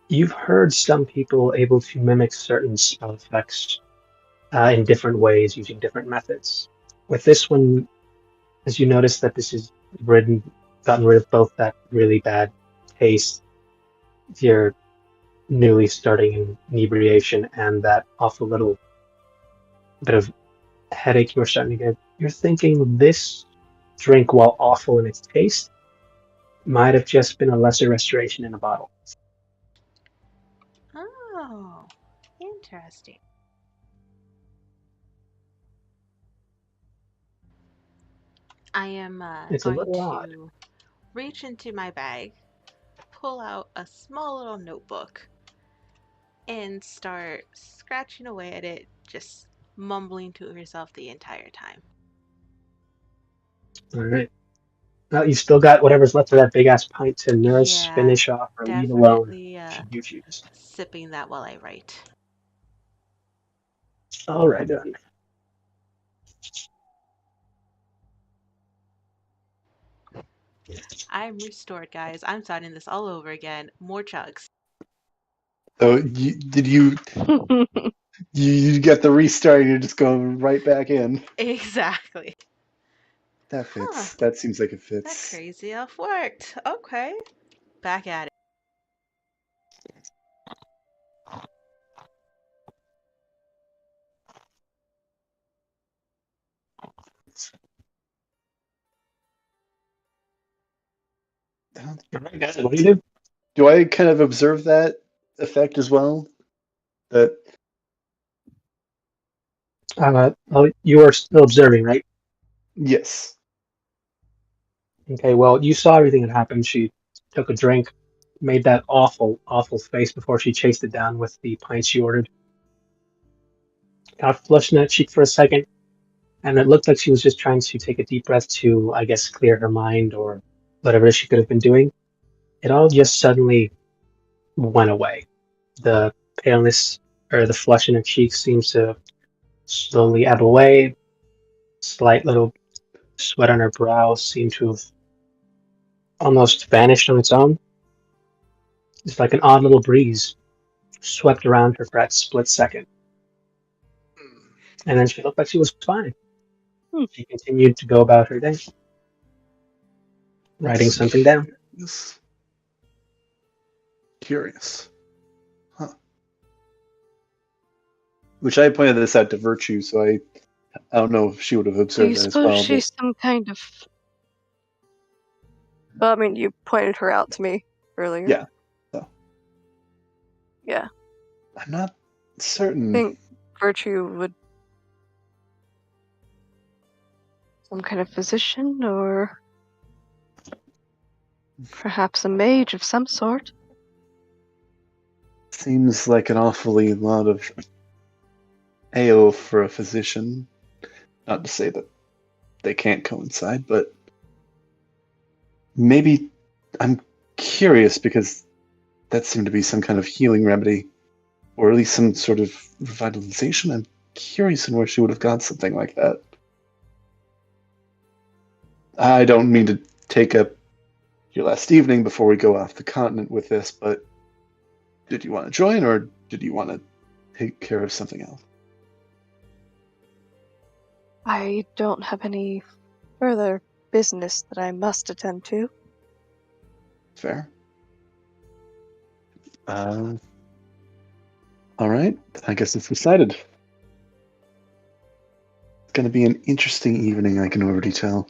You've heard some people able to mimic certain spell effects in different ways using different methods. With this one, as you notice that this has gotten rid of both that really bad taste, your newly starting inebriation, and that awful little bit of headache you were starting to get, you're thinking this drink, while awful in its taste, might have just been a lesser restoration in a bottle. Oh, interesting. I am It's a going little odd. to reach into my bag, pull out a small little notebook, and start scratching away at it, just mumbling to herself the entire time. All right. Well, you still got whatever's left of that big ass pint to nurse, Yeah, finish off, or leave alone, definitely should you choose. sipping that while I write. All right, then. I'm restored, guys. I'm starting this all over again. More chugs. So you get the restart and you're just going right back in. Exactly. That Huh. fits. That seems like it That fits. crazy elf worked. Okay. Back at it. All right, guys. What do you do? Do I kind of observe that effect as well? That Well, you are still observing, right? yes. Okay, well, you saw everything that happened. She took a drink, made that awful, awful face before she chased it down with the pint she ordered. Got flushed in that cheek for a second, and it looked like she was just trying to take a deep breath to, I guess, clear her mind or whatever she could have been doing. It all just suddenly went away. The paleness or the flush in her cheeks seems to slowly ebb away. Slight little sweat on her brow seemed to have almost vanished on its own. It's like an odd little breeze swept around her for that split second. And then she looked like she was fine. Hmm. She continued to go about her day, writing something down. Curious. Huh. Which I pointed this out to Virtue, so I don't know if she would have Do you observed that as suppose well. But she's some kind of... Well, I mean, you pointed her out to me earlier. yeah. So Yeah. I'm not I certain. think Virtue would... Some kind of physician, or perhaps a mage of some sort. Seems like an awfully lot of ale for a physician. Not to say that they can't coincide, but maybe I'm curious because that seemed to be some kind of healing remedy, or at least some sort of revitalization. I'm curious in where she would have got something like that. I don't mean to take up your last evening before we go off the continent with this, but did you want to join, or did you want to take care of something else? I don't have any further business that I must attend to. Fair. All right. I guess it's decided. It's going to be an interesting evening, I can already tell.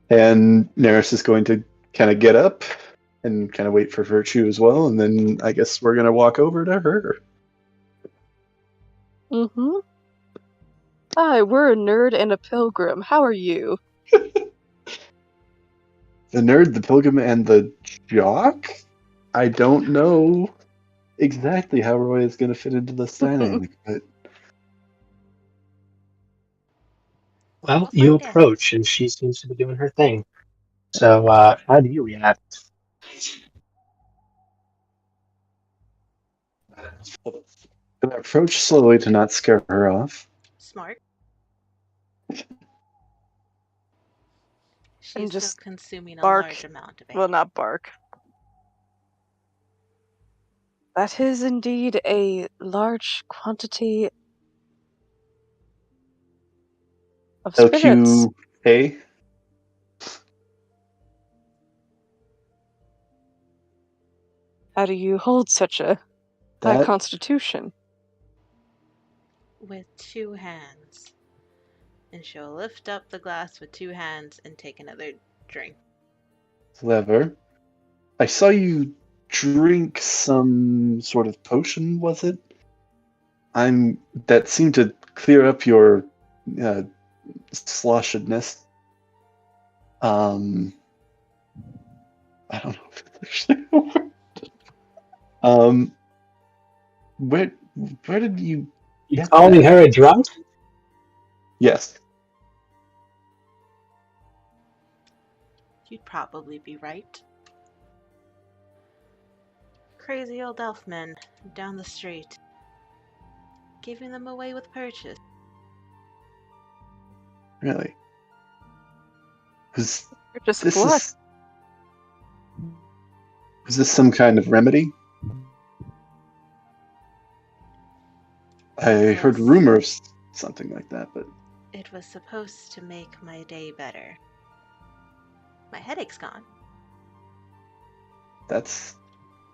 And Neris is going to kind of get up and kind of wait for Virtue as well, and then I guess we're going to walk over to her. Mm-hmm. Hi, we're a nerd and a pilgrim. How are you? The nerd, the pilgrim, and the jock? I don't know exactly how Roy is going to fit into this dynamic, but Well, We'll you find out. approach, and she seems to be doing her thing. So, how do you react? I'm going to approach slowly to not scare her off. Smart. She's And still just consuming a bark. large amount of Well, it. not bark. That is indeed a large quantity of spirits. LQA? How do you hold such a high That constitution? With 2 hands. And she'll lift up the glass with 2 hands and take another drink. clever. I saw you drink some sort of potion, was it? That seemed to clear up your sloshedness. I don't know if it's actually a word. Where did you You get calling that? her a drunk? Yes. You'd probably be right. Crazy old elfmen down the street. Giving them away with purchase. Really? Was Just this blood. was this some kind of remedy? I heard Yes. rumors something like that, but It was supposed to make my day better. My headache's gone. that's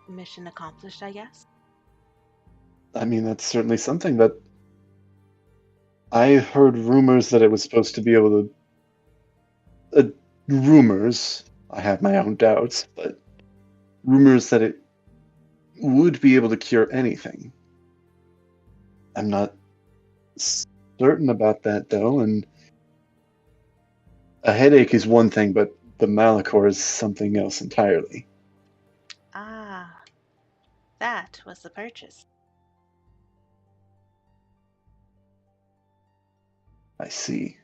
Mission accomplished, I guess. I mean that's certainly something, but I heard rumors that it was supposed to be able to rumors. I have my own doubts, but rumors that it would be able to cure anything. I'm not certain about that though, and a headache is one thing, but the Malachor is something else entirely. Ah, that was the purchase. I see.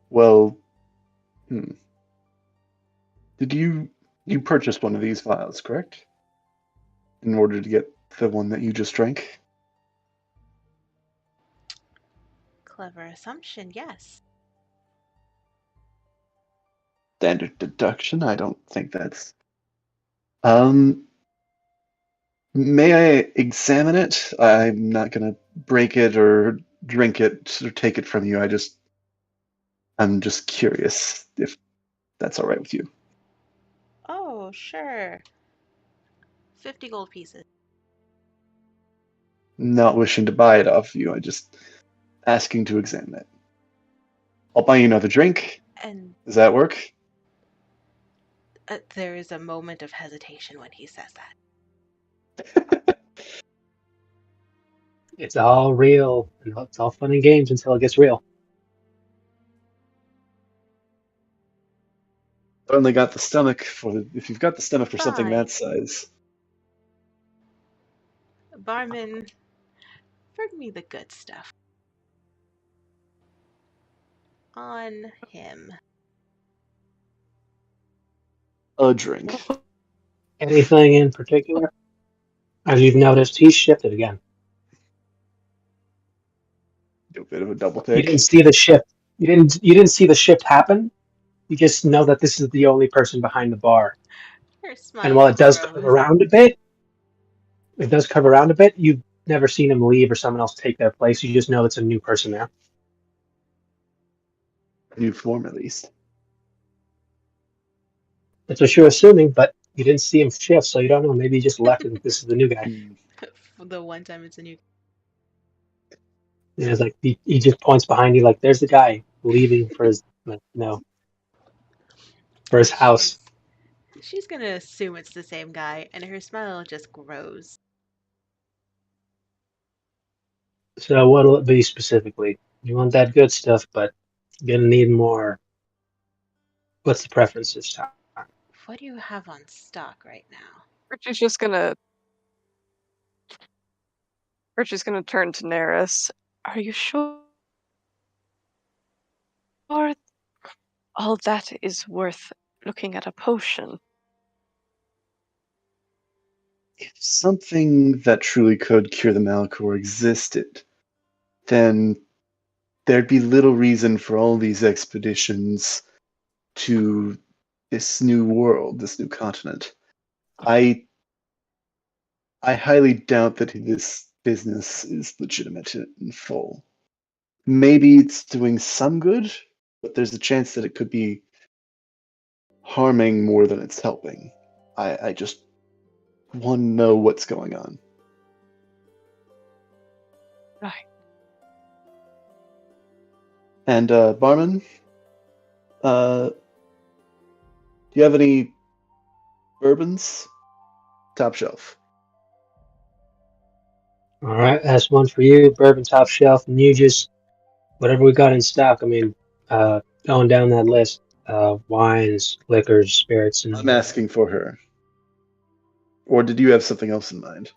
Well, did you purchase one of these vials, correct? In order to get the one that you just drank? Clever assumption, yes. Standard deduction? I don't think that's... may I examine it? I'm not gonna break it or drink it or take it from you. I'm just curious if that's all right with you. Oh, sure. 50 gold pieces. Not wishing to buy it off you, I just asking to examine it. I'll buy you another drink. And Does that work? there is a moment of hesitation when he says that. It's all real. It's all fun and games until it gets real. Only got the stomach for if you've got the stomach for something Fine. that size. Barman, bring me the good stuff. On him. A drink. Anything in particular? As you've noticed, he's shifted again. Do a bit of a double You take. didn't see the shift. You didn't see the shift happen. You just know that this is the only person behind the bar. Her And while smile it does curve grows. around a bit, you never seen him leave or someone else take their place. You just know it's a new person there. New form, at least. That's what you're assuming, but you didn't see him shift, so you don't know. Maybe he just left and this is the new guy. The one time it's a new. And it's like he just points behind you, like there's the guy leaving for his, like, for his house. She's gonna assume it's the same guy, and her smile just grows. So what'll it be specifically? You want that good stuff, but you're gonna need more. What's the preference this time? What do you have on stock right now? Richie's gonna turn to Neris. Are you sure all that is worth looking at a potion? If something that truly could cure the Malachor existed, then there'd be little reason for all these expeditions to this new world, this new continent. I highly doubt that this business is legitimate in full. Maybe it's doing some good, but there's a chance that it could be harming more than it's helping. I just want to know what's going on. Right. And barman, do you have any bourbons? Top shelf. All right, that's one for you, bourbon top shelf, and you just whatever we got in stock. I mean, going down that list, wines, liquors, spirits, and I'm asking for her. Or did you have something else in mind?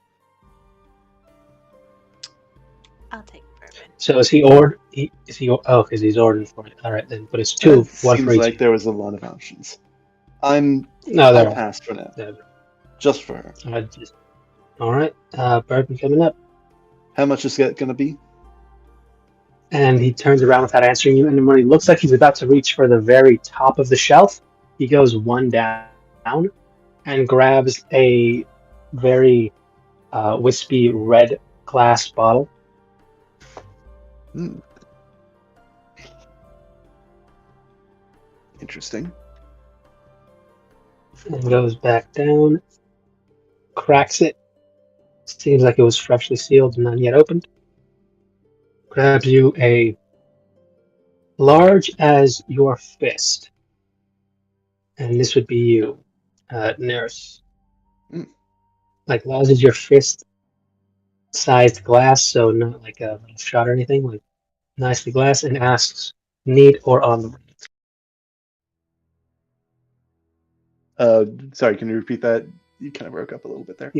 I'll take bourbon. So is he ordered? Oh, because he's ordering for it. All right then, but it's two, one Seems for each. like there was a lot of options. No, I'll there. pass for now. There. Just for her. All right, bourbon coming up. How much is that going to be? And he turns around without answering you. And when he looks like he's about to reach for the very top of the shelf, he goes one down and grabs a very wispy red glass bottle. Interesting. And goes back down, cracks it. Seems like it was freshly sealed and not yet opened. Grabs you a large as your fist. And this would be you, Neris. Like large as your fist sized glass, so not like a little shot or anything, like nicely glass, and asks, neat or on the right? Sorry, can you repeat that? You kind of broke up a little bit there.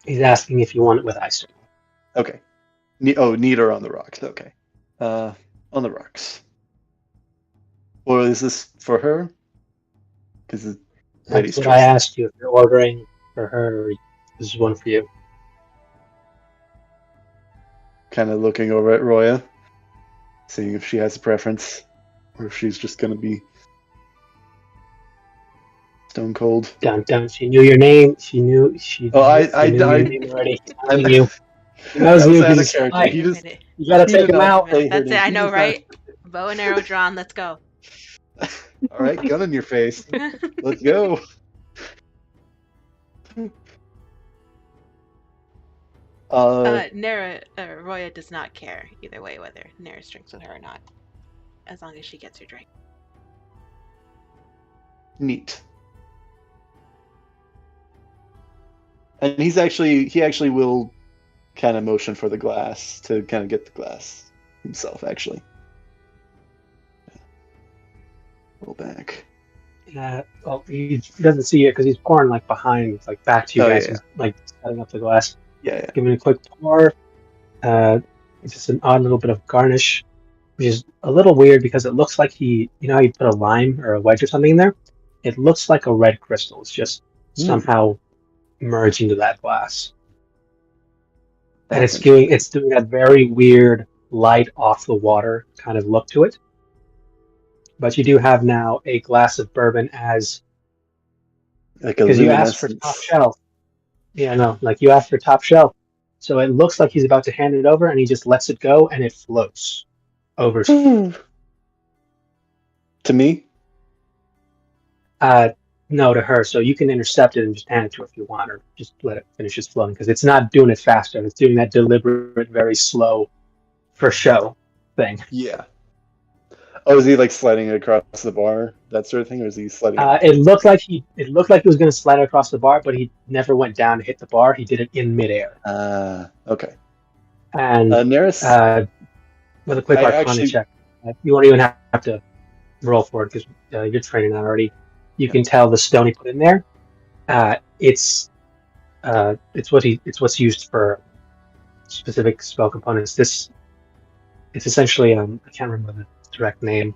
He's asking if you want it with ice. Okay. Neat or on the rocks. Okay. On the rocks. Or is this for her? Because That's what I asked you. If you're ordering for her, this is one for you. Kind of looking over at Roya, seeing if she has a preference, or if she's just going to be stone cold. Dun. She knew your name. She knew. I knew your name already. I you. He knows you. Out of character. You gotta take him out. That's it. I know, right? Bow and arrow drawn. Let's go. All right, gun in your face. Let's go. Roya does not care either way whether Neris drinks with her or not, as long as she gets her drink. Neat. And he actually will kind of motion for the glass to kind of get the glass himself, actually. A little back. Well, he doesn't see it because he's pouring like behind, like back to you guys, Yeah. like setting up the glass. Yeah. Giving it a quick pour. It's just an odd little bit of garnish, which is a little weird because it looks like you put a lime or a wedge or something in there. It looks like a red crystal. It's just somehow merged into that glass. And it's doing that very weird light off the water kind of look to it. But you do have now a glass of bourbon as like because you asked for top shelf. Yeah, no, like you asked for top shelf. So it looks like he's about to hand it over, and he just lets it go, and it floats over. To me? No, to her. So you can intercept it and just hand it to her if you want, or just let it finish its flowing, because it's not doing it faster. It's doing that deliberate, very slow, for show thing. Yeah. Oh, is he like sliding it across the bar, that sort of thing, or is he sliding it? It looked like he was going to slide it across the bar, but he never went down to hit the bar. He did it in midair. Okay. And Neris, with a quick I Arcana actually, check, you won't even have to roll for it because you're training that already. You can tell the stone he put in there. It's what's used for specific spell components. It's essentially I can't remember the direct name.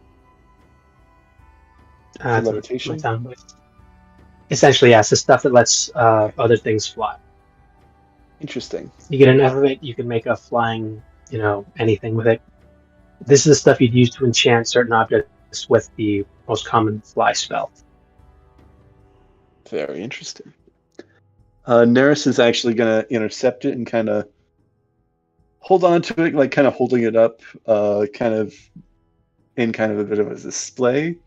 for It's on my levitation. tongue, but essentially, yes, the stuff that lets other things fly. Interesting. You get enough of it, you can make a flying, anything with it. This is the stuff you'd use to enchant certain objects with the most common fly spell. Very interesting. Neris is actually going to intercept it and kind of hold on to it, like kind of holding it up, kind of in kind of a bit of a display.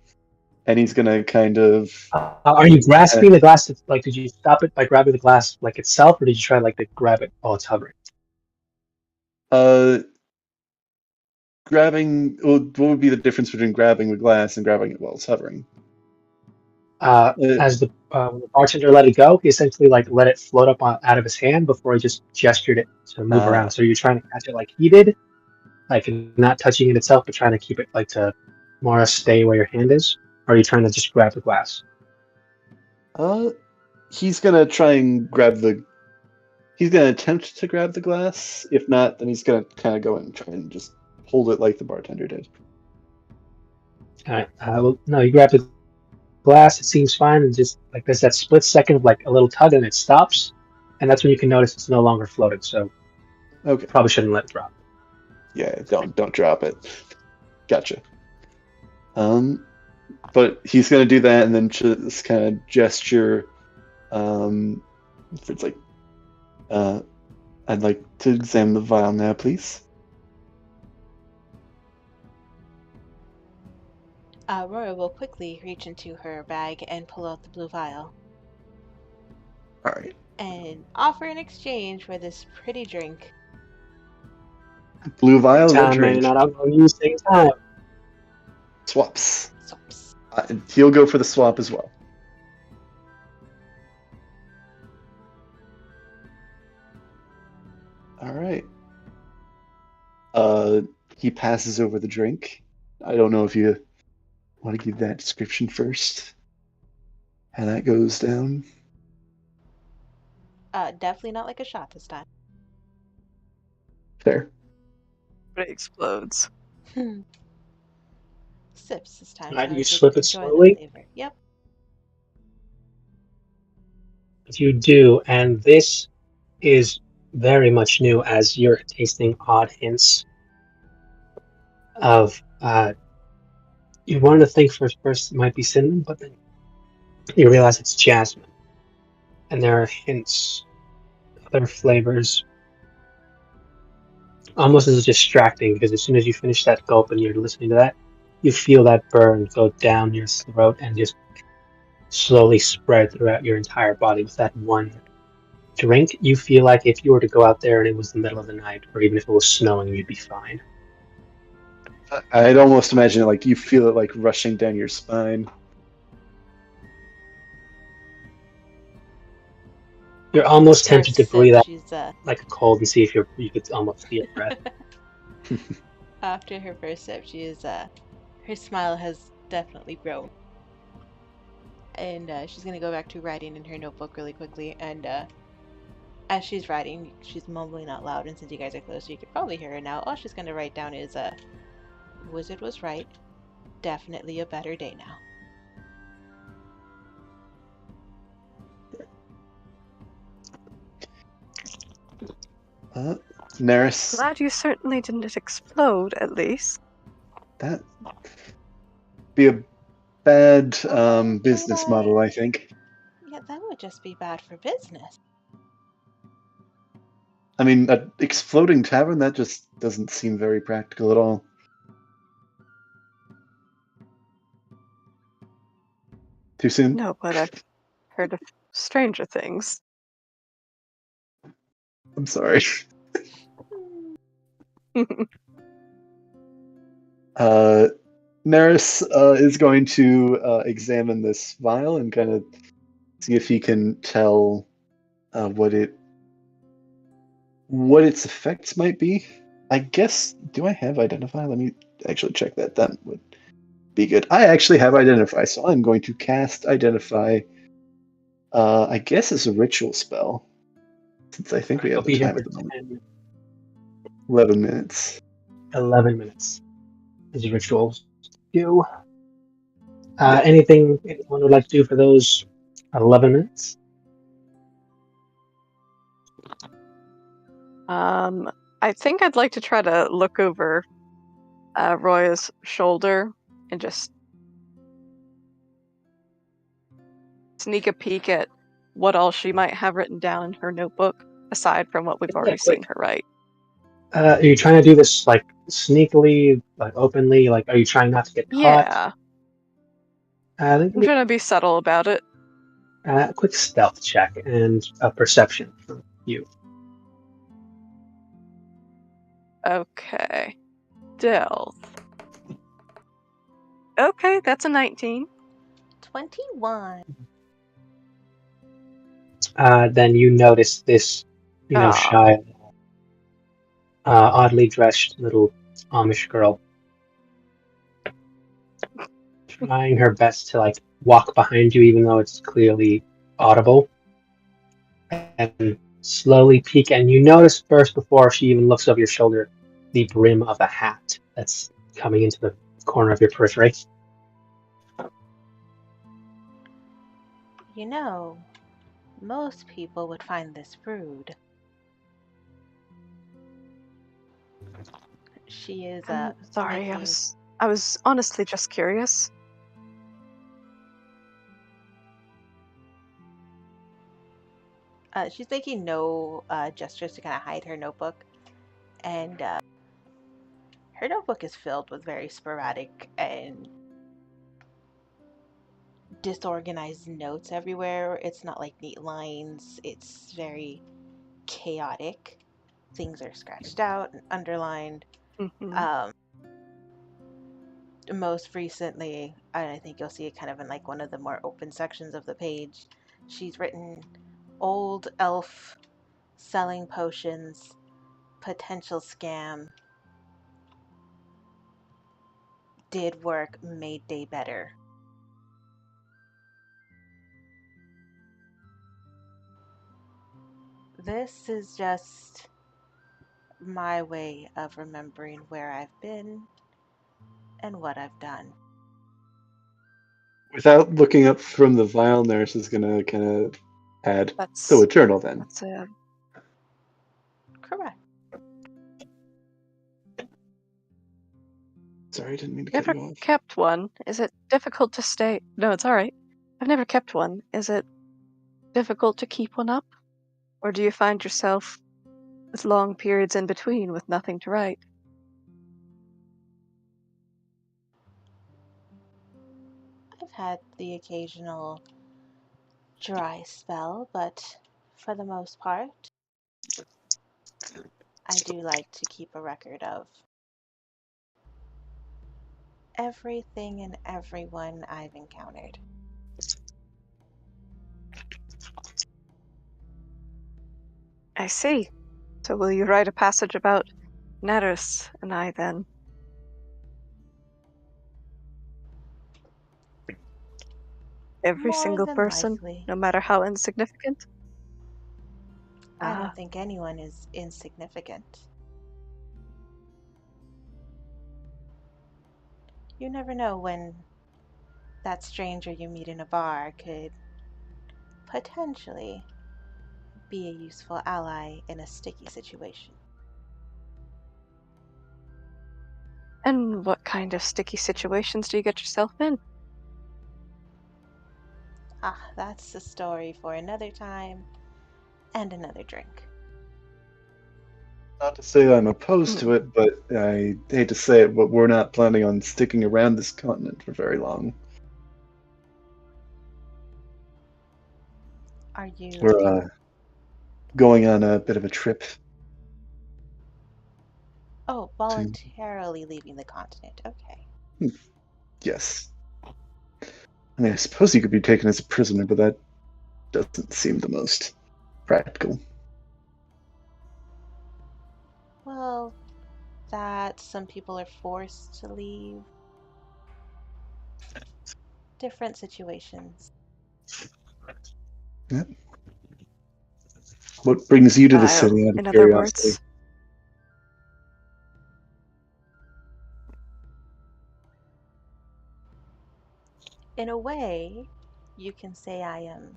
And he's going to kind of... Are you grasping the glass? Like, did you stop it by grabbing the glass like itself, or did you try to grab it while it's hovering? Grabbing... What would be the difference between grabbing the glass and grabbing it while it's hovering? As the bartender let it go, he essentially let it float up out of his hand before he just gestured it to move around. So you're trying to catch it like he did, like not touching it itself, but trying to keep it to more or less stay where your hand is, or are you trying to just grab the glass? He's gonna try and grab the... He's gonna attempt to grab the glass. If not, then he's gonna kind of go and try and just hold it like the bartender did. All right. Well, no, you grab the glass. It seems fine, and just there's that split second of a little tug, and it stops, and that's when you can notice it's no longer floating. So, Okay. probably shouldn't let it drop. Yeah, don't drop it. Gotcha. But he's gonna do that and then just kind of gesture. It's like, I'd like to examine the vial now, please. Aurora will quickly reach into her bag and pull out the blue vial. All right. And offer in exchange for this pretty drink. Blue vial, red Time, man, drink. not out on you same time. Swaps. Soaps. He'll go for the swap as well. All right. He passes over the drink. I don't know if you want to give that description first. How that goes down. Definitely not like a shot this time. Fair. But it explodes. Sips this time. Alright, so you we slip can it enjoy the slowly? flavor. Yep. You do, and this is very much new as you're tasting odd hints of. You wanted to think first it might be cinnamon, but then you realize it's jasmine, and there are hints, other flavors, almost as distracting because as soon as you finish that gulp and you're listening to that, you feel that burn go down your throat and just slowly spread throughout your entire body with that one drink. You feel like if you were to go out there and it was the middle of the night, or even if it was snowing, you'd be fine. I'd almost imagine it like you feel it rushing down your spine. You're almost tempted to breathe out She's, like a cold and see if you could almost feel breath. after her first sip, she is her smile has definitely grown. And she's gonna go back to writing in her notebook really quickly. And as she's writing, she's mumbling out loud. And since you guys are close, you could probably hear her now. All she's gonna write down is Wizard was right. Definitely a better day now. Neris, Glad you certainly didn't explode, at least. that be a bad business model, I think. Yeah, that would just be bad for business. I mean, an exploding tavern, that just doesn't seem very practical at all. Too soon? No, but I've heard of stranger things. I'm sorry. Neris is going to examine this vial and kind of see if he can tell what its effects might be. I guess, do I have Identify? Let me actually check that. That would be good. I actually have Identify, so I'm going to cast Identify. I guess it's a ritual spell, since I think we I'll have the be here time for at the moment. 10, 11 minutes. 11 minutes. Is rituals do. Yeah. Anything anyone would like to do for those 11 minutes? I think I'd like to try to look over Roya's shoulder and just sneak a peek at what all she might have written down in her notebook, aside from what we've Yeah, already quick. seen her write. Are you trying to do this like sneakily, like openly? Like, are you trying not to get caught? Yeah, Then give I'm me trying to be subtle about it. a quick stealth check and a perception from you. Okay. Stealth. Okay, that's a 19. 21. Then you notice this, shy, oddly dressed little Amish girl trying her best to like walk behind you, even though it's clearly audible, and slowly peek. And you notice first, before she even looks over your shoulder, the brim of a hat that's coming into the corner of your periphery. You know, most people would find this rude. She is Sorry, making. I was honestly just curious. She's making no gestures to kind of hide her notebook, and her notebook is filled with very sporadic and disorganized notes everywhere. It's not like neat lines. It's very chaotic. Things are scratched out and underlined. Mm-hmm. Most recently, I think you'll see it kind of in like one of the more open sections of the page. She's written old elf selling potions, potential scam, did work, made day better. This is just my way of remembering where I've been and what I've done. Without looking up from the vial, Nurse is gonna kind of add. So That's a journal then. that's a Correct. Sorry, I didn't mean to cut never you off. kept one. Is it difficult to stay? No, it's all right. I've never kept one. Is it difficult to keep one up, or do you find yourself with long periods in between with nothing to write? I've had the occasional dry spell, but for the most part, I do like to keep a record of everything and everyone I've encountered. I see. So will you write a passage about Nerus and I then? Every More single than person, likely. no matter how insignificant? I Ah, don't think anyone is insignificant. You never know when that stranger you meet in a bar could potentially be a useful ally in a sticky situation. and what kind of sticky situations do you get yourself in? Ah, that's a story for another time and another drink. Not to say that I'm opposed to it, but I hate to say it, but we're not planning on sticking around this continent for very long. Are you We're going on a bit of a trip to. voluntarily leaving the continent? Okay. Yes. I mean, I suppose you could be taken as a prisoner, but that doesn't seem the most practical. Well, that some people are forced to leave. Different situations. Yeah. What brings you to the city, out of In other curiosity? words, In a way, you can say I am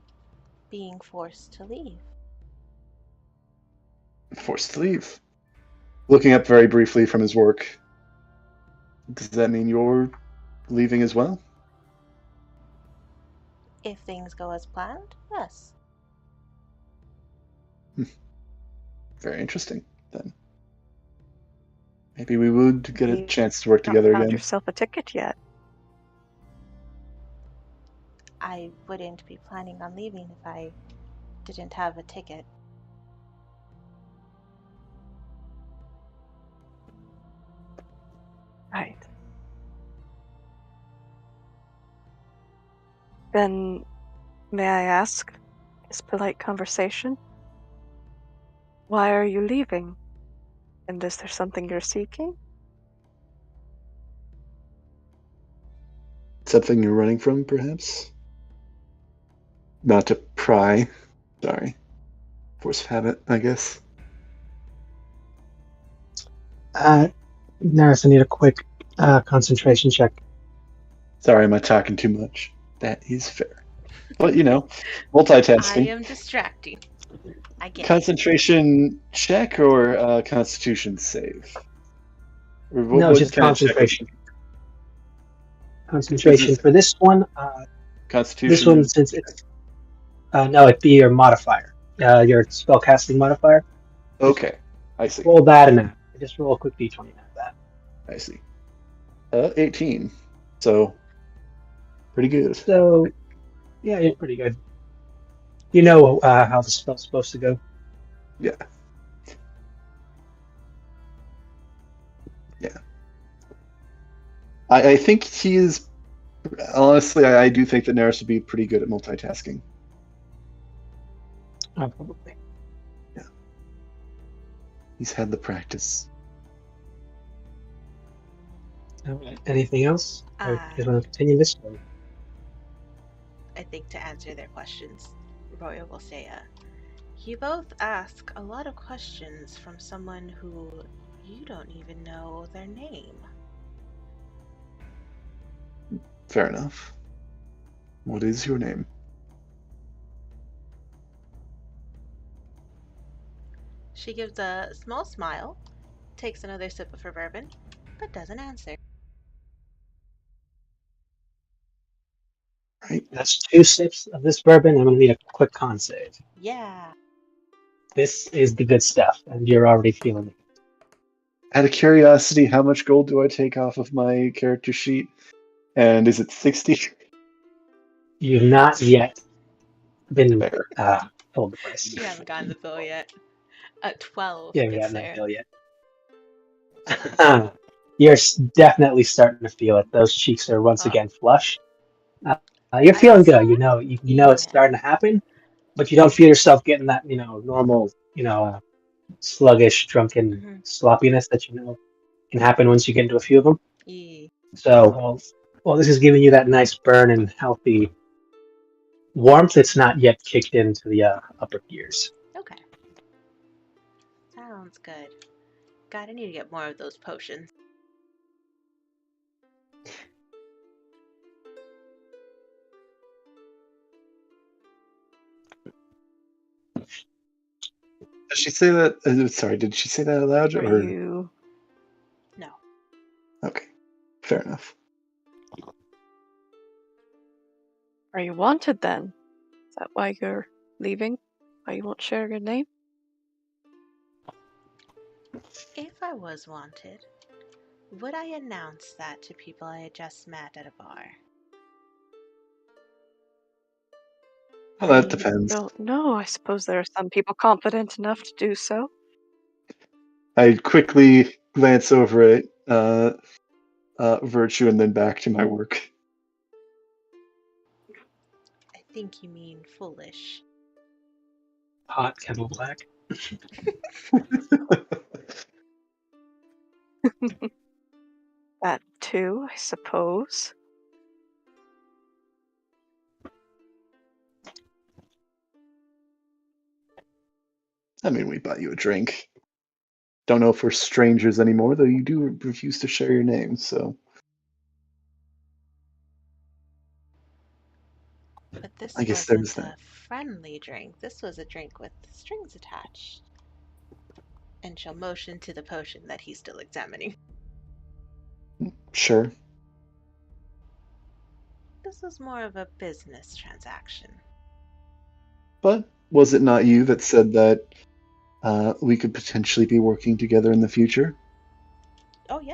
being forced to leave. Forced to leave. Looking up very briefly from his work, does that mean you're leaving as well? If things go as planned, yes. Very interesting, then. Maybe we would get a you chance to work not together found again. yourself a ticket yet. I wouldn't be planning on leaving if I didn't have a ticket. Right. Then, may I ask, this polite conversation, why are you leaving? And is there something you're seeking? Something you're running from, perhaps? Not to pry. Sorry. Force of habit, I guess. Naris, I need a quick concentration check. Sorry, am I talking too much? That is fair. But, I multitasking. am distracting. I get it. Concentration check or constitution save? Or No, what just kind of check are we concentration. looking for? Is Concentration this for this one. This one, constitution? since it's no, it'd be your modifier, your spellcasting modifier. Okay, I see. Roll that and that. Just roll a quick d20 and add that. I see. 18. So, pretty good. So, yeah, you're pretty good. You know how the spell's supposed to go. Yeah. Yeah. I think he is. Honestly, I do think that Neris would be pretty good at multitasking. Probably. He's had the practice. Anything else? Or Uh, just want to continue this? Or? I think to answer their questions, Roya will say, you both ask a lot of questions from someone who you don't even know their name. Fair enough. What is your name? She gives a small smile, takes another sip of her bourbon, but doesn't answer. Right. That's 2 sips of this bourbon. I'm going to need a quick con save. Yeah. This is the good stuff, and you're already feeling it. Out of curiosity, how much gold do I take off of my character sheet? And is it 60? You've not yet been Fair. told the price. You haven't gotten the bill yet. At 12, You haven't gets gotten that there. bill yet. You're definitely starting to feel it. Those cheeks are once again flush. You're feeling also- good. You know it's Yeah. starting to happen, but you don't feel yourself getting that normal sluggish, drunken sloppiness that can happen once you get into a few of them. Yeah. So, well, this is giving you that nice burn and healthy warmth. It's not yet kicked into the upper gears. Okay. Sounds good. God, I need to get more of those potions. Does she say that? Sorry, did she say that aloud? Are Or you? No. okay, fair enough. Are you wanted then? Is that why you're leaving? Why you won't share your name? If I was wanted, would I announce that to people I had just met at a bar? Well, that depends. Don't know. I suppose there are some people confident enough to do so. I quickly glance over at Virtue and then back to my work. I think you mean foolish. Hot kettle black. That too, I suppose. I mean, we bought you a drink. Don't know if we're strangers anymore, though you do refuse to share your name, so But this I guess wasn't there's that. a friendly drink. This was a drink with strings attached. And she'll motion to the potion that he's still examining. Sure. This was more of a business transaction. But was it not you that said that we could potentially be working together in the future? Oh, yeah.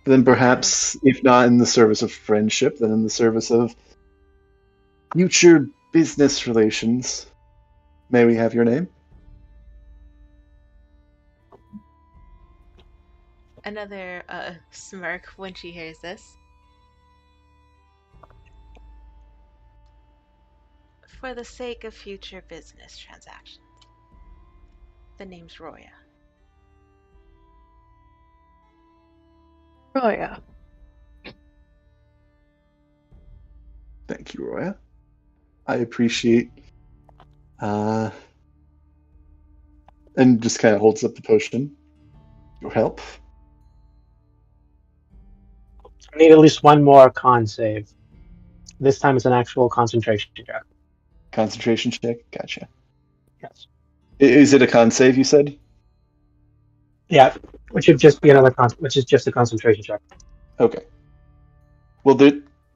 Then perhaps, if not in the service of friendship, then in the service of future business relations. May we have your name? Another smirk when she hears this. For the sake of future business transactions. The name's Roya. Roya. Thank you, Roya. I appreciate and just kind of holds up the potion. Your help. I need at least one more con save. This time it's an actual concentration check. Concentration check. Gotcha. Yes. Is it a con save? You said. Yeah, which would just be which is just a concentration check. Okay. Well,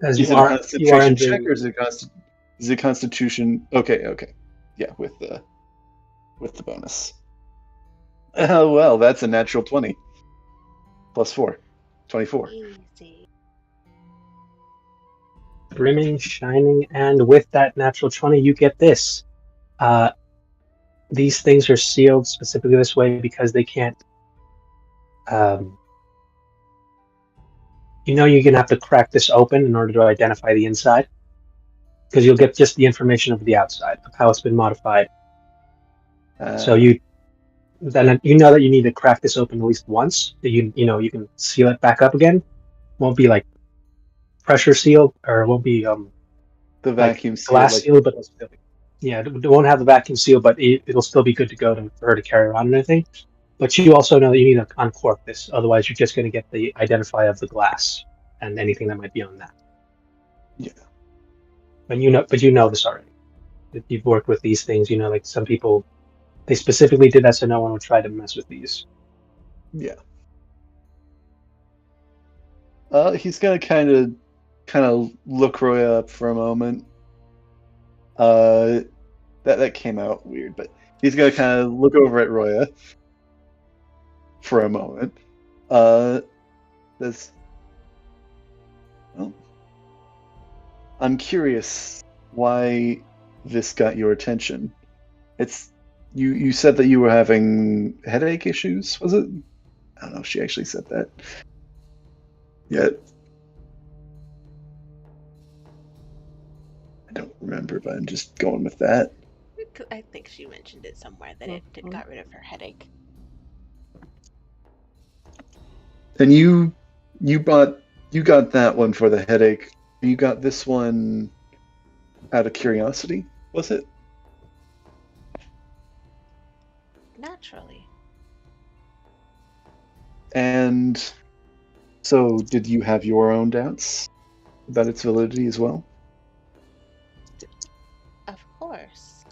As is you it a are concentration check entering. or is it Constitution? Okay. Okay. Yeah, with the bonus. Oh well, that's a natural 20. Plus 4. 24. Easy. Brimming, shining, and with that natural 20, you get this. These things are sealed specifically this way because they can't. You're going to have to crack this open in order to identify the inside, because you'll get just the information of the outside of how it's been modified. So you know that you need to crack this open at least once. So you can seal it back up again. Won't be like pressure sealed, or it won't be the like vacuum seal, glass like sealed, but it'll still be, it won't have the vacuum seal, but it'll still be good to go for her to carry around and everything. But you also know that you need to uncork this, otherwise you're just going to get the identify of the glass and anything that might be on that. yeah. But you know this already. If you've worked with these things, like some people, they specifically did that so no one would try to mess with these. Yeah. He's gonna kind of look Roy up for a moment. That came out weird, but he's gonna kind of look over at Roya for a moment. This. Well, I'm curious why this got your attention. It's you said that you were having headache issues, was it? I don't know if she actually said that. Yeah. I don't remember, but I'm just going with that. I think she mentioned it somewhere that it got rid of her headache. And you got that one for the headache. You got this one out of curiosity, was it? Naturally. And so did you have your own doubts about its validity as well? Of course.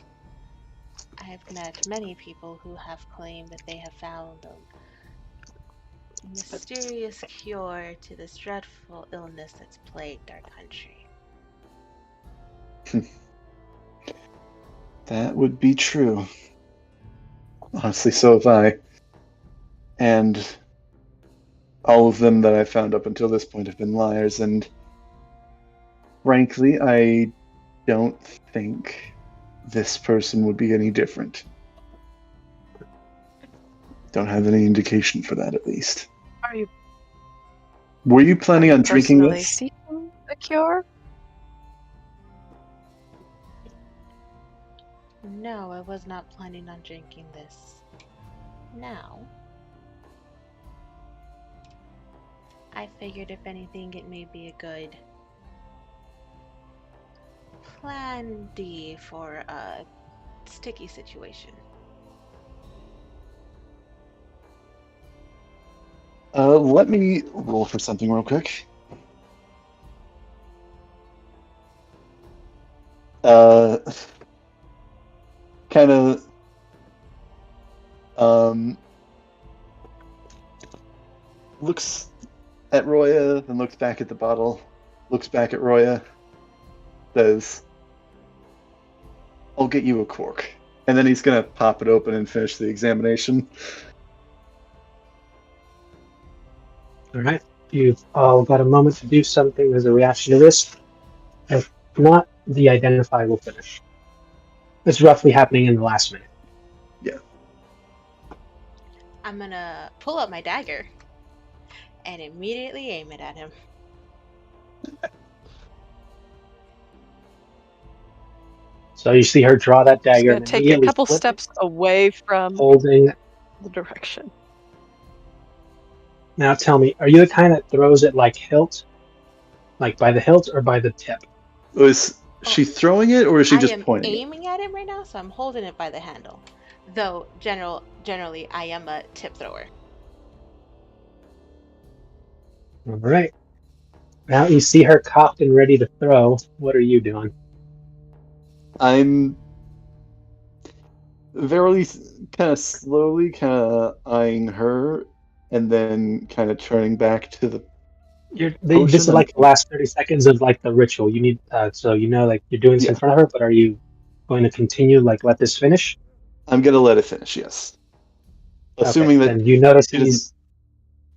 I have met many people who have claimed that they have found a mysterious cure to this dreadful illness that's plagued our country. That would be true. Honestly, so have I. And all of them that I've found up until this point have been liars, and frankly, I don't think this person would be any different. Don't have any indication for that, at least. Are you Were you planning on drinking personally this? seeking a cure? No, I was not planning on drinking this. Now, I figured if anything, it may be a good plan D for a sticky situation. Let me roll for something real quick. Kind of, looks at Roya, then looks back at the bottle, looks back at Roya, says, I'll get you a cork. And then he's gonna pop it open and finish the examination. All right. You've all got a moment to do something as a reaction to this. If not, the identify will finish. It's roughly happening in the last minute. Yeah. I'm gonna pull up my dagger and immediately aim it at him. So you see her draw that Just dagger gonna and take a immediately couple flip it, steps away from holding. the direction. Now tell me, are you the kind that throws it like hilt? Like by the hilt or by the tip? Is she throwing it, or is she I just am pointing it? aiming at him right now, so I'm holding it by the handle. Though generally I am a tip thrower. All right. Now you see her cocked and ready to throw. What are you doing? I'm very kind of slowly kind of eyeing her, and then kind of turning back to the This potion. is like the last 30 seconds of like the ritual. You need so you know like you're doing this in Yeah. front of her, but are you going to continue like let this finish? I'm gonna let it finish, yes. Assuming Okay, that then you notice she doesn't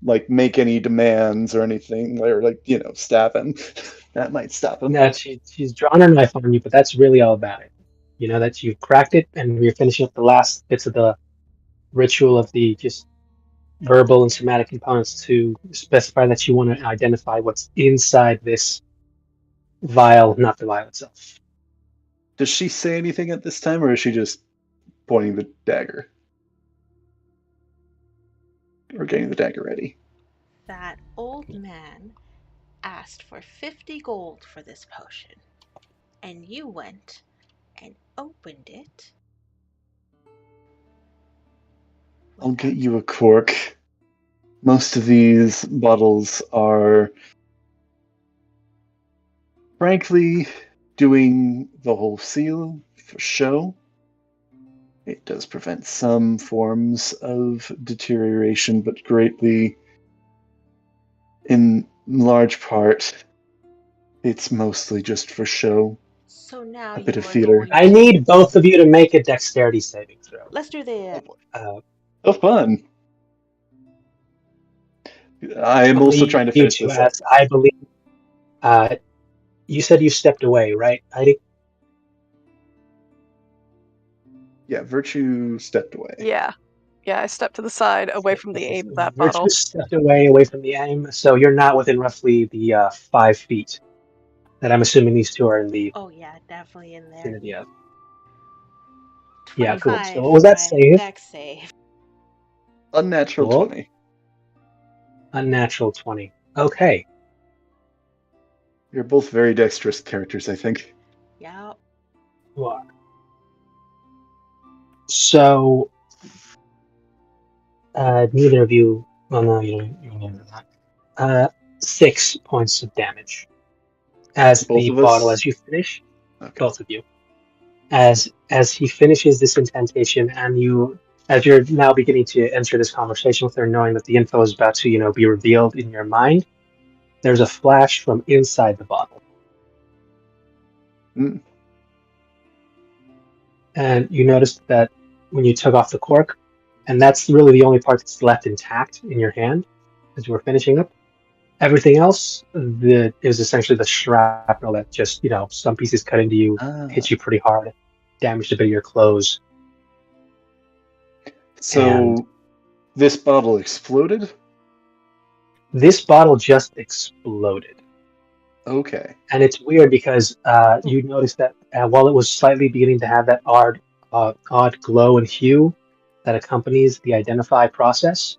like make any demands or anything, or like stab him. That might stop him. that she's drawn her knife on you, but that's really all about it. You know that you've cracked it, and you're finishing up the last bits of the ritual of the just verbal and somatic components to specify that you want to identify what's inside this vial, not the vial itself. Does she say anything at this time, or is she just pointing the dagger? Or getting the dagger ready? That old man asked for 50 gold for this potion, and you went and opened it. I'll get you a cork. Most of these bottles are, frankly, doing the whole seal for show. It does prevent some forms of deterioration, but greatly, in large part, it's mostly just for show. So now A bit you of are theater. going I to... need both of you to make a dexterity saving throw. Let's do that. Oh, fun! I am also trying to You finish two, this up. as I believe. You said you stepped away, right, Heidi? Yeah, Virtue stepped away. Yeah. Yeah, I stepped to the side away from the aim of that Virtue bottle. stepped away from the aim, so you're not within roughly the 5 feet that I'm assuming these two are in the Oh yeah, definitely in there. vicinity of. Yeah, cool. 25 So what was that for my save? dex save. Unnatural Cool. 20. Unnatural 20. Okay. You're both very dexterous characters, I think. Yep. You are. So, neither of you. Well, no, you neither that. 6 points of damage. As Both the of bottle, us? as you finish, Okay. both of you. As he finishes this incantation, and as you're now beginning to enter this conversation with her, knowing that the info is about to, be revealed in your mind, there's a flash from inside the bottle. Mm. And you noticed that when you took off the cork, and that's really the only part that's left intact in your hand as you were finishing up. Everything else is essentially the shrapnel that just, some pieces cut into you, hit you pretty hard, damaged a bit of your clothes. And So this bottle exploded? this bottle just exploded. Okay. And it's weird because you notice that while it was slightly beginning to have that odd glow and hue that accompanies the identify process,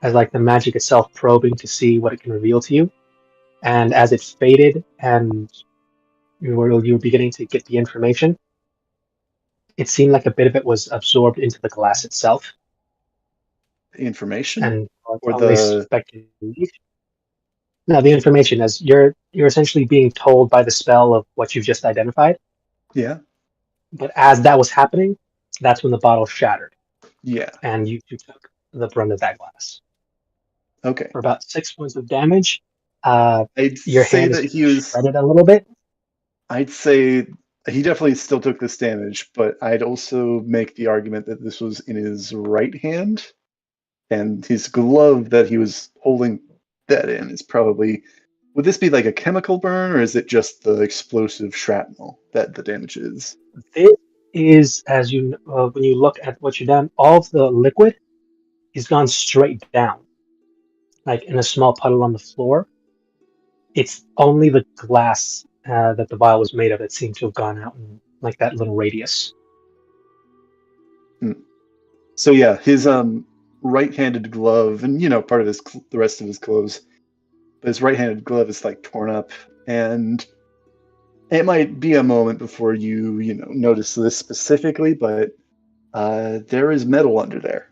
as like the magic itself probing to see what it can reveal to you, and as it faded and you were beginning to get the information, it seemed like a bit of it was absorbed into the glass itself, The information? and Or only the... speculation. No, the information, as you're essentially being told by the spell of what you've just identified. Yeah? But as that was happening, that's when the bottle shattered, Yeah. and you took the brunt of that glass. Okay. For about 6 points of damage, I'd your say hand that is he was... shredded a little bit. I'd say he definitely still took this damage, but I'd also make the argument that this was in his right hand, and his glove that he was holding that in is probably... Would this be like a chemical burn, or is it just the explosive shrapnel that the damage is? This is, as when you look at what you've done, all of the liquid is gone straight down, like in a small puddle on the floor. It's only the glass that the vial was made of that seemed to have gone out in like that little radius. So yeah, his right-handed glove, and part of the rest of his clothes, but his right-handed glove is like torn up, and it might be a moment before you notice this specifically, but there is metal under there.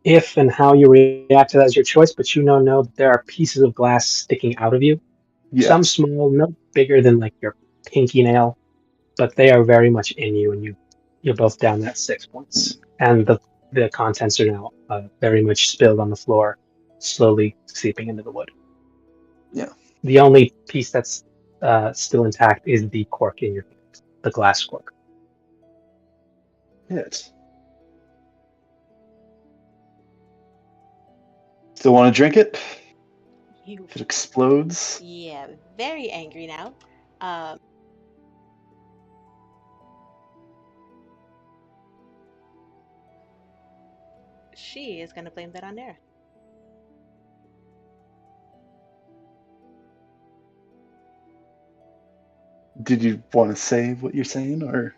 If and how you react to that is your choice, but know that there are pieces of glass sticking out of you. Yeah. Some small, no bigger than like your pinky nail, but they are very much in you, and you're both down that 6 points. And the contents are now very much spilled on the floor, slowly seeping into the wood. Yeah. The only piece that's still intact is the cork in your hand, the glass cork. Yes. Still want to drink it? You, If it explodes? yeah, very angry now. She is going to blame that on Nera. Did you want to say what you're saying, or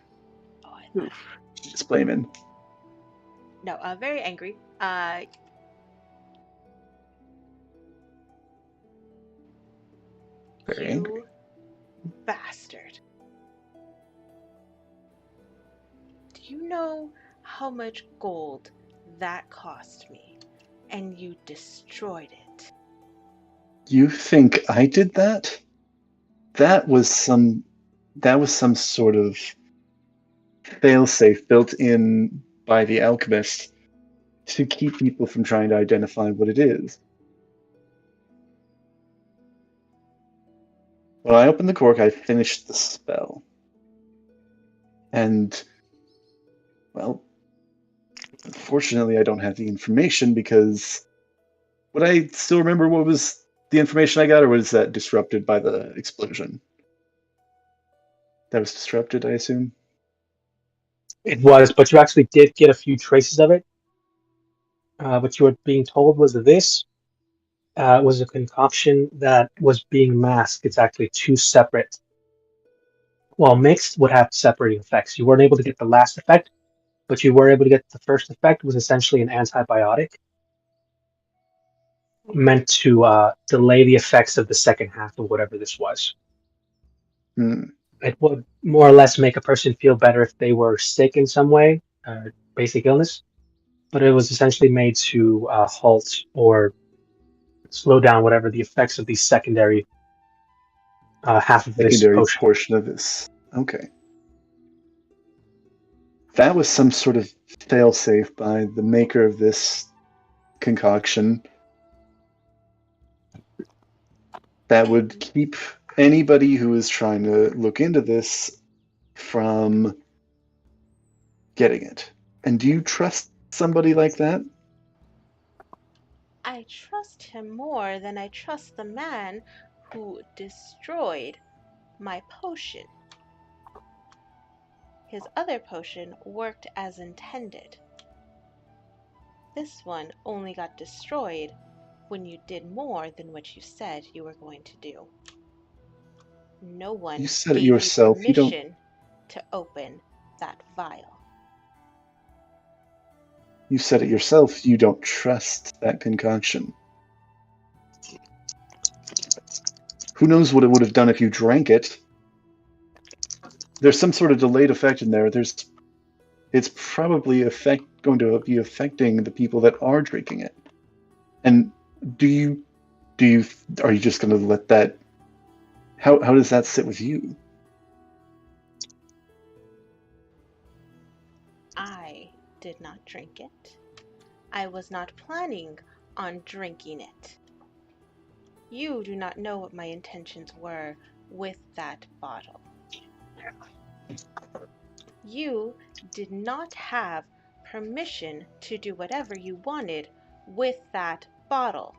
just blaming? No, very angry. Very You angry. bastard. Do you know how much gold that cost me? And you destroyed it. You think I did that? That was some sort of failsafe built in by the alchemist to keep people from trying to identify what it is. When I opened the cork, I finished the spell. And, well, unfortunately, I don't have the information because... Would I still remember what was the information I got, or was that disrupted by the explosion? That was disrupted, I assume? It was, but you actually did get a few traces of it. What you were being told was that this was a concoction that was being masked. It's actually two separate. Well, mixed would have separating effects. You weren't able to get the last effect, but you were able to get the first effect, was essentially an antibiotic meant to delay the effects of the second half of whatever this was. It would more or less make a person feel better if they were sick in some way, basic illness, but it was essentially made to halt or slow down whatever the effects of the secondary half of this Secondary potion. portion of this. Okay. That was some sort of failsafe by the maker of this concoction that would keep anybody who is trying to look into this from getting it. And do you trust somebody like that? I trust him more than I trust the man who destroyed my potion. His other potion worked as intended. This one only got destroyed when you did more than what you said you were going to do. No You one said it gave you yourself. You don't. permission to open that vial. You said it yourself. You don't trust that concoction. Who knows what it would have done if you drank it? There's some sort of delayed effect in there. It's probably going to be affecting the people that are drinking it. And do you are you just going to let that? How does that sit with you? I did not drink it. I was not planning on drinking it. You do not know what my intentions were with that bottle. You did not have permission to do whatever you wanted with that bottle.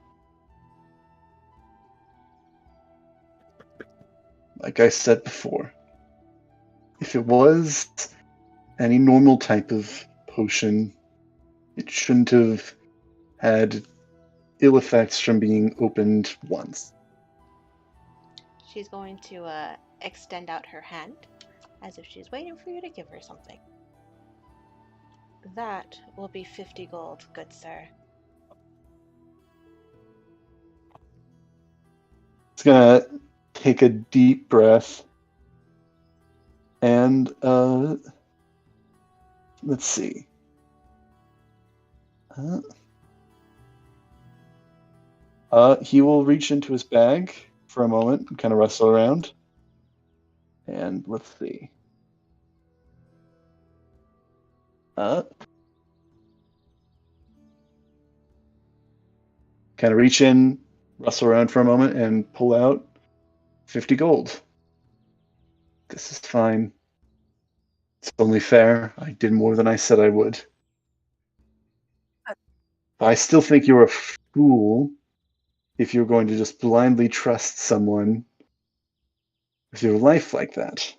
Like I said before, if it was any normal type of potion, it shouldn't have had ill effects from being opened once. She's going to extend out her hand as if she's waiting for you to give her something. That will be 50 gold, good sir. It's gonna take a deep breath and let's see. He will reach into his bag for a moment and kind of rustle around. And let's see. Kind of reach in, rustle around for a moment, and pull out 50 gold. This is fine. It's only fair. I did more than I said I would. I still think you're a fool if you're going to just blindly trust someone with your life like that.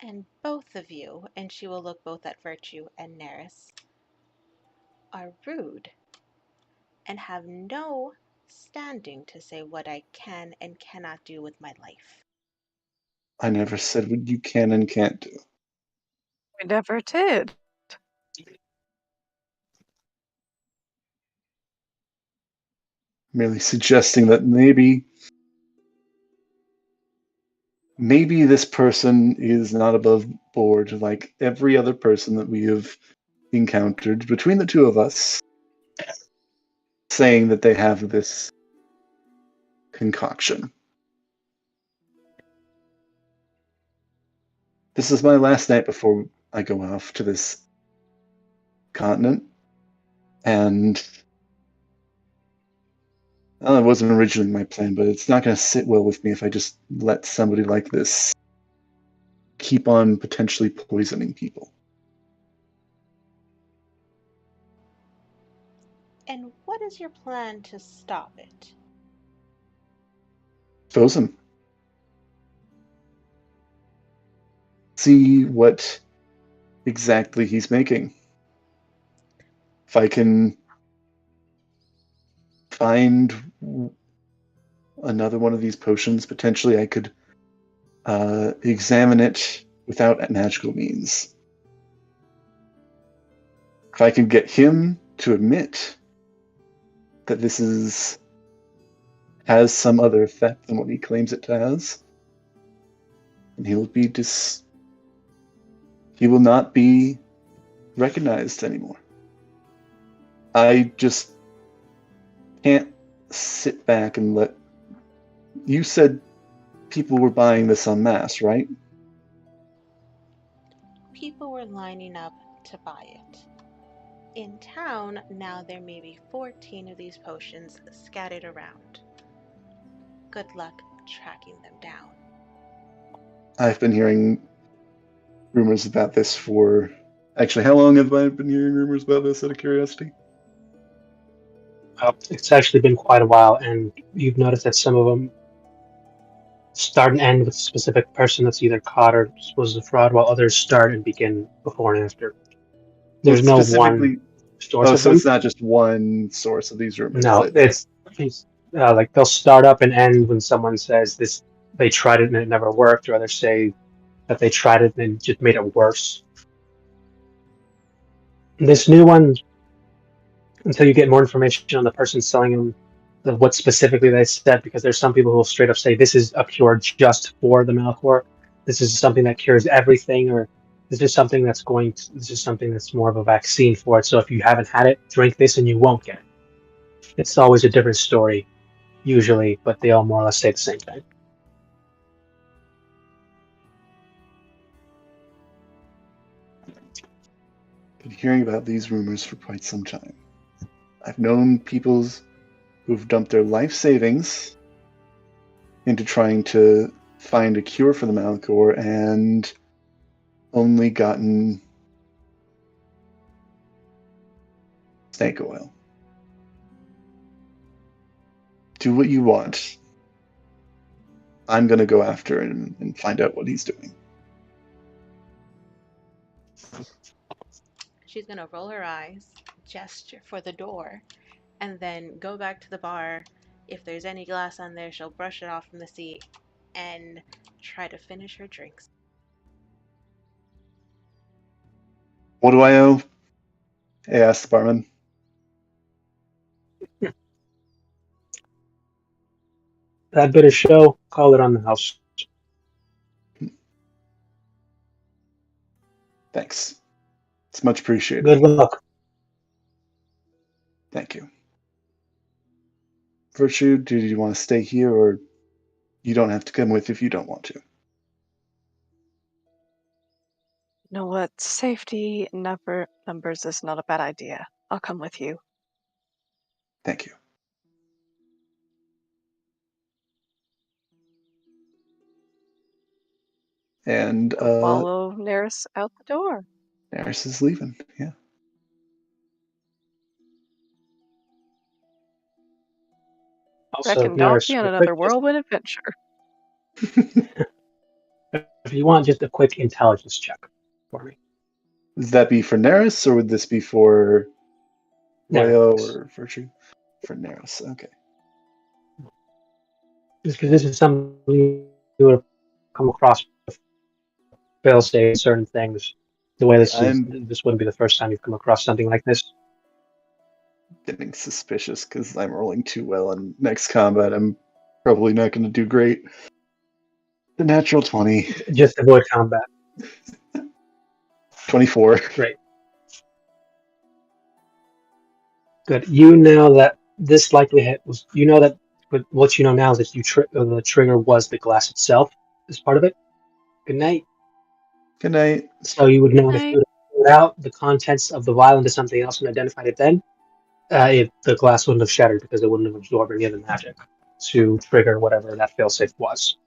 And both of you, and she will look both at Virtue and Neris, are rude and have no standing to say what I can and cannot do with my life. I never said what you can and can't do. We never did. Merely suggesting that maybe this person is not above board like every other person that we have encountered between the two of us, saying that they have this concoction. This is my last night before I go off to this continent, and well, it wasn't originally my plan, but it's not going to sit well with me if I just let somebody like this keep on potentially poisoning people. And what is your plan to stop it? Expose him. See what exactly he's making. If I can find another one of these potions, potentially I could examine it without magical means. If I can get him to admit that this has some other effect than what he claims it has, and he will not be recognized anymore. I just can't sit back and let. You said people were buying this en masse, right? People were lining up to buy it. In town, now there may be 14 of these potions scattered around. Good luck tracking them down. I've been hearing rumors about this for... Actually, how long have I been hearing rumors about this, out of curiosity? It's actually been quite a while, and you've noticed that some of them start and end with a specific person that's either caught or was a fraud, while others start and begin before and after. There's no one source Oh, of so them. it's not just one source of these rumors. No, it's like they'll start up and end when someone says this. They tried it and it never worked, or others say that they tried it and just made it worse. This new one, until you get more information on the person selling them, what specifically they said, because there's some people who will straight up say this is a cure just for the Malachor. This is something that cures everything, or this is something that's more of a vaccine for it. So if you haven't had it, drink this and you won't get it. It's always a different story, usually, but they all more or less say the same thing. Been hearing about these rumors for quite some time. I've known people who've dumped their life savings into trying to find a cure for the Malachor and only gotten snake oil. Do what you want. I'm going to go after him and find out what he's doing. She's gonna roll her eyes, gesture for the door, and then go back to the bar. If there's any glass on there, she'll brush it off from the seat and try to finish her drinks. What do I owe? I asked the barman. That bit of show, call it on the house. Thanks. It's much appreciated. Good luck. Thank you. Virtue, do you want to stay here, or you don't have to come with if you don't want to? You know what? Safety numbers is not a bad idea. I'll come with you. Thank you. And Follow Neris out the door. Neris is leaving, yeah. Also, Reckon I'll Neris, be on another whirlwind adventure. if you want, just a quick intelligence check for me. Would that be for Neris, or would this be for Leo or Virtue? For Neris, okay. Just because this is something you would have come across with fail-safe certain things. The way this wouldn't be the first time you've come across something like this. Getting suspicious because I'm rolling too well in next combat. I'm probably not going to do great. The natural 20. Just avoid combat. 24. Great. Good. You know that this likely was. You know that. But what you know now is that the trigger was the glass itself as part of it. Good night. Good night. So you would know if you would have pulled out the contents of the vial into something else and identified it then, the glass wouldn't have shattered because it wouldn't have absorbed any of the magic to trigger whatever that failsafe was.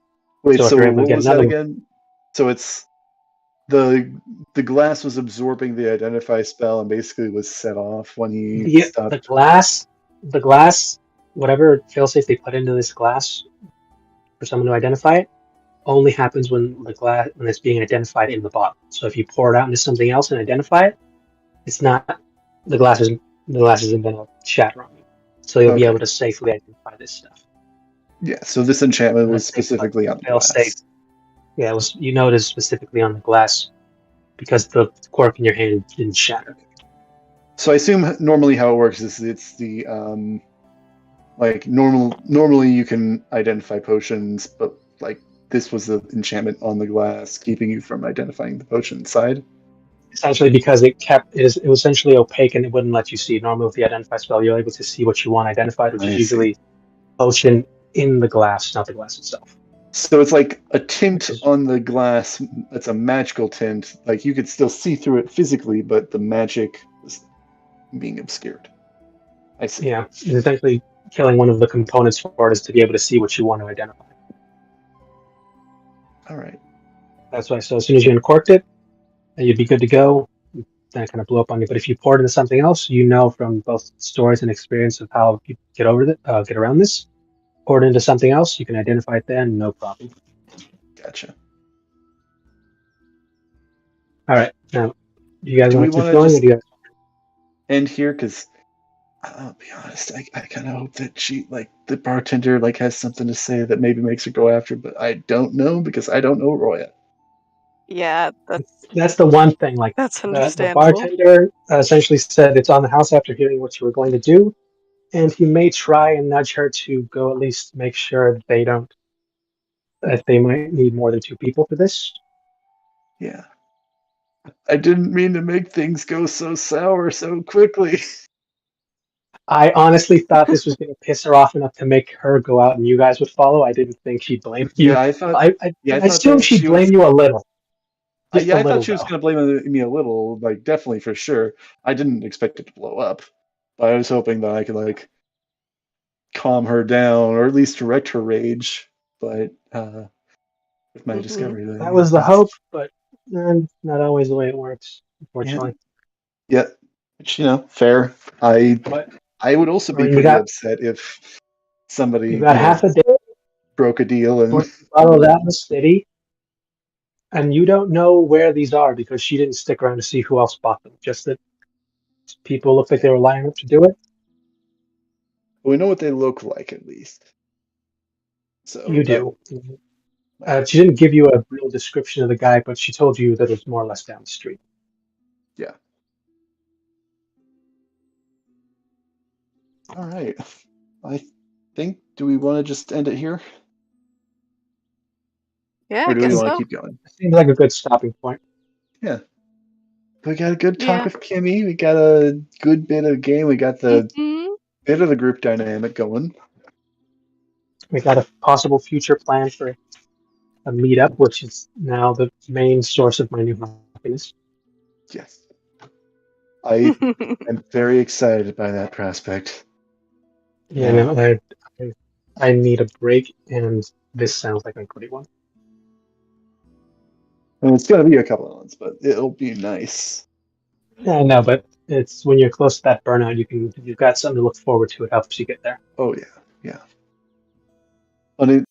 Wait, so what was that again? So it's the glass was absorbing the identify spell and basically was set off when he stopped. The glass, whatever failsafe they put into this glass for someone to identify it, only happens when it's being identified in the bottle. So if you pour it out into something else and identify it, it's not the glass isn't going to shatter on you. So you'll be able to safely identify this stuff. Yeah. So this enchantment was specifically on the glass. Yeah, it was. You noticed specifically on the glass because the cork in your hand didn't shatter. So I assume normally how it works is it's the normally you can identify potions, but like this was the enchantment on the glass, keeping you from identifying the potion inside. Essentially, because it was essentially opaque and it wouldn't let you see. Normally, with the identify spell, you're able to see what you want identified, which is usually potion in the glass, not the glass itself. So it's like a tint on the glass. It's a magical tint. Like you could still see through it physically, but the magic is being obscured. I see. Yeah, essentially killing one of the components for it is to be able to see what you want to identify. All right. That's why. So as soon as you uncorked it, you'd be good to go. Then it kind of blew up on you. But if you pour it into something else, you know from both stories and experience of how you get around this. Pour it into something else, you can identify it then, no problem. Gotcha. All right. Now, you guys Do we want to keep want to going, or just do you guys? end here? Because I'll be honest, I kind of hope that the bartender, has something to say that maybe makes her go after, but I don't know because I don't know Roya. Yeah, That's the one thing. Like that's the understandable. bartender essentially said it's on the house after hearing what you were going to do, and he may try and nudge her to go at least make sure that they might need more than 2 people for this. Yeah. I didn't mean to make things go so sour so quickly. I honestly thought this was going to piss her off enough to make her go out and you guys would follow. I didn't think she'd blame you. Yeah, I thought. I Yeah, I thought assumed that she'd she was. blame you a little. Just Yeah, a I thought little, she was though. going to blame me a little, definitely for sure. I didn't expect it to blow up, but I was hoping that I could calm her down or at least direct her rage. But with my Mhm. discovery, That was the hope, but not always the way it works, Yeah, unfortunately. yeah, which fair. I But would also I be mean, pretty upset if you somebody got half a day broke a deal for and to follow that in the city, and you don't know where these are because she didn't stick around to see who else bought them. Just that people looked like they were lining up to do it. we know what they look like at least. So You that do. matters. She didn't give you a real description of the guy, but she told you that it was more or less down the street. Yeah. All right. I think. Do we want to just end it here, Yeah, or I do we guess want to so. keep going? It seems like a good stopping point. Yeah. We got a good talk Yeah. with Kimmy. We got a good bit of game. We got the Mhm. bit of the group dynamic going. We got a possible future plan for a meetup, which is now the main source of my new happiness. Yes. I am very excited by that prospect. Yeah, no, I need a break, and this sounds like a great one. And it's going to be a couple of months, but it'll be nice. Yeah, no, but it's when you're close to that burnout, you've got something to look forward to. It helps you get there. Oh, yeah. Yeah. And it,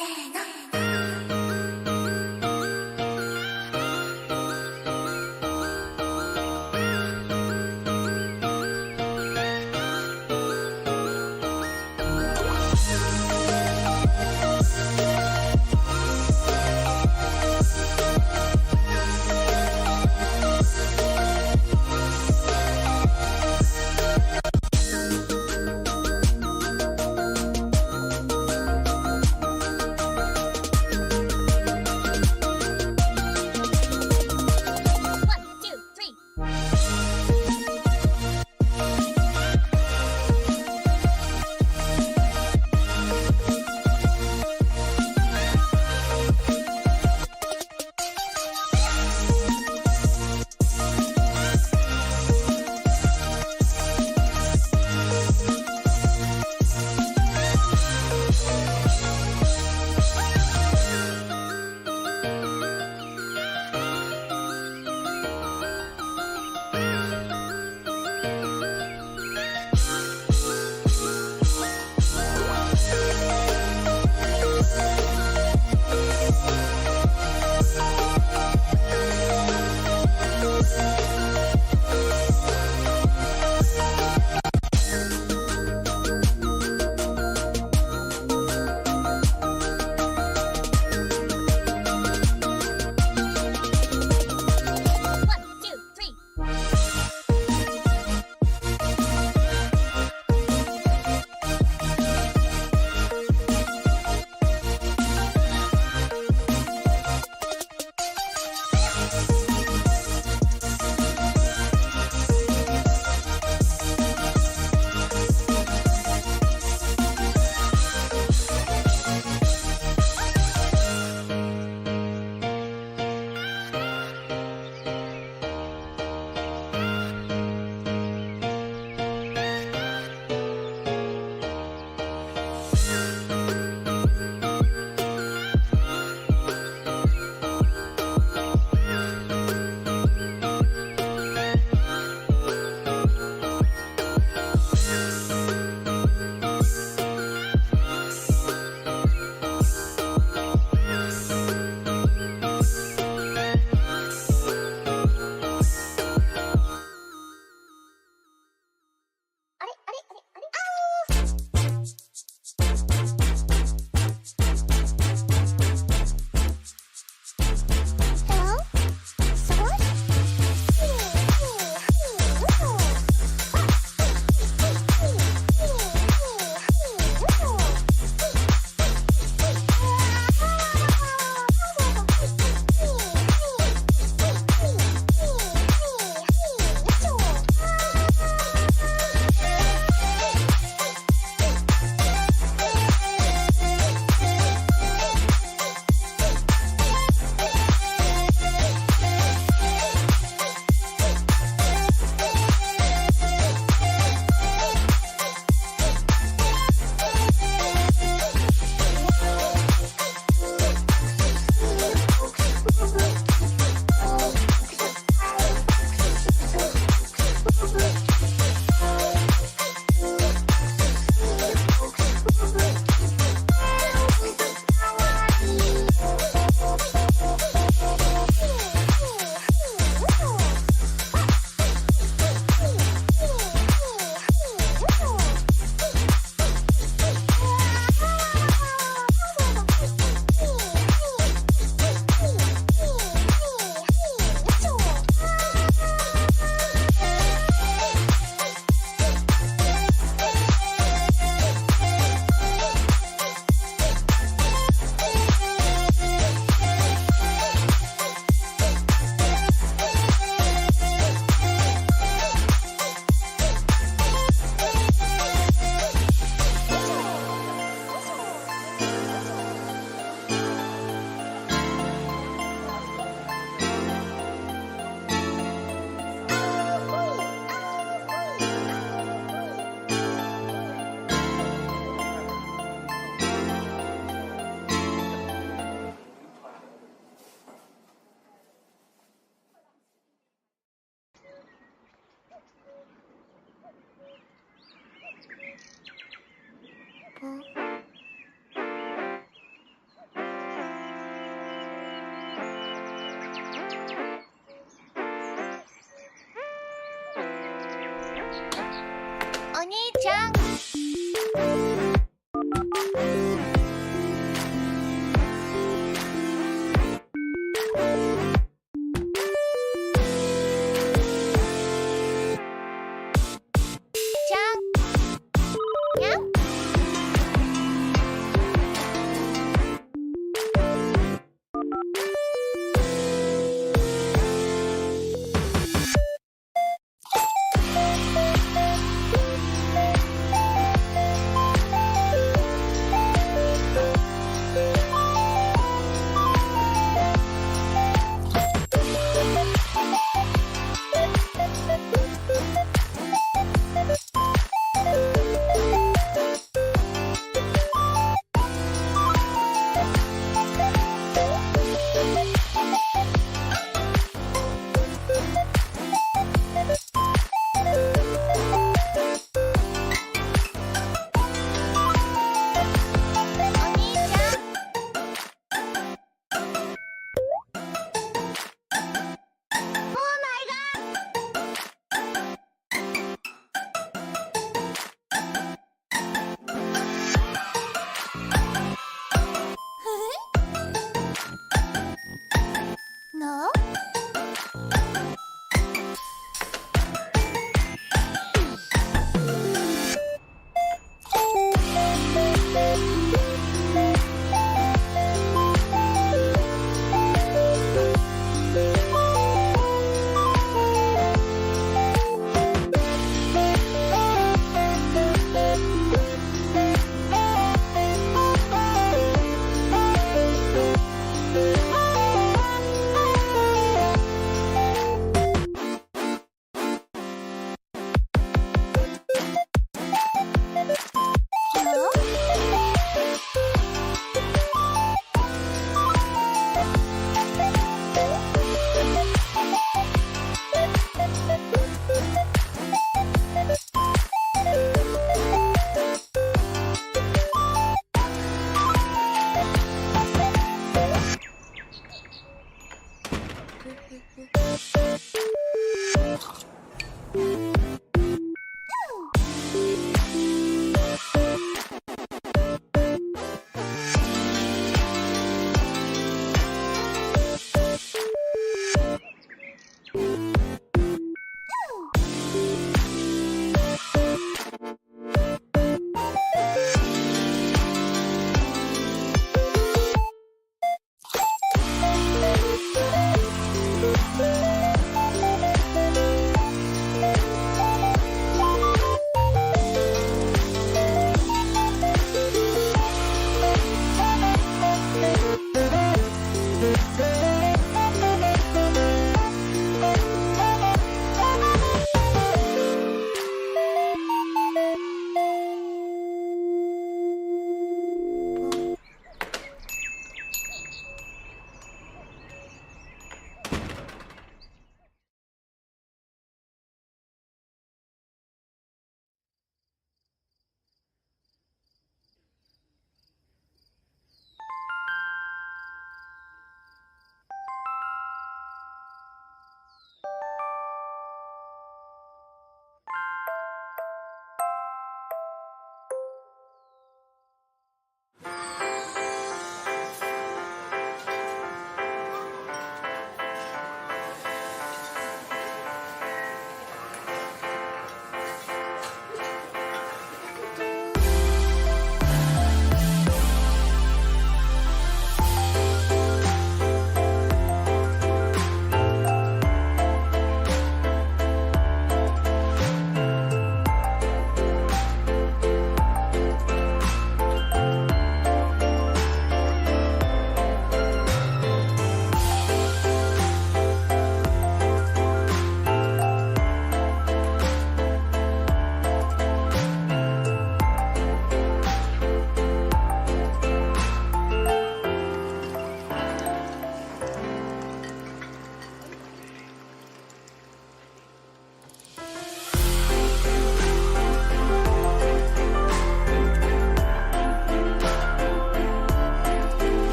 せーの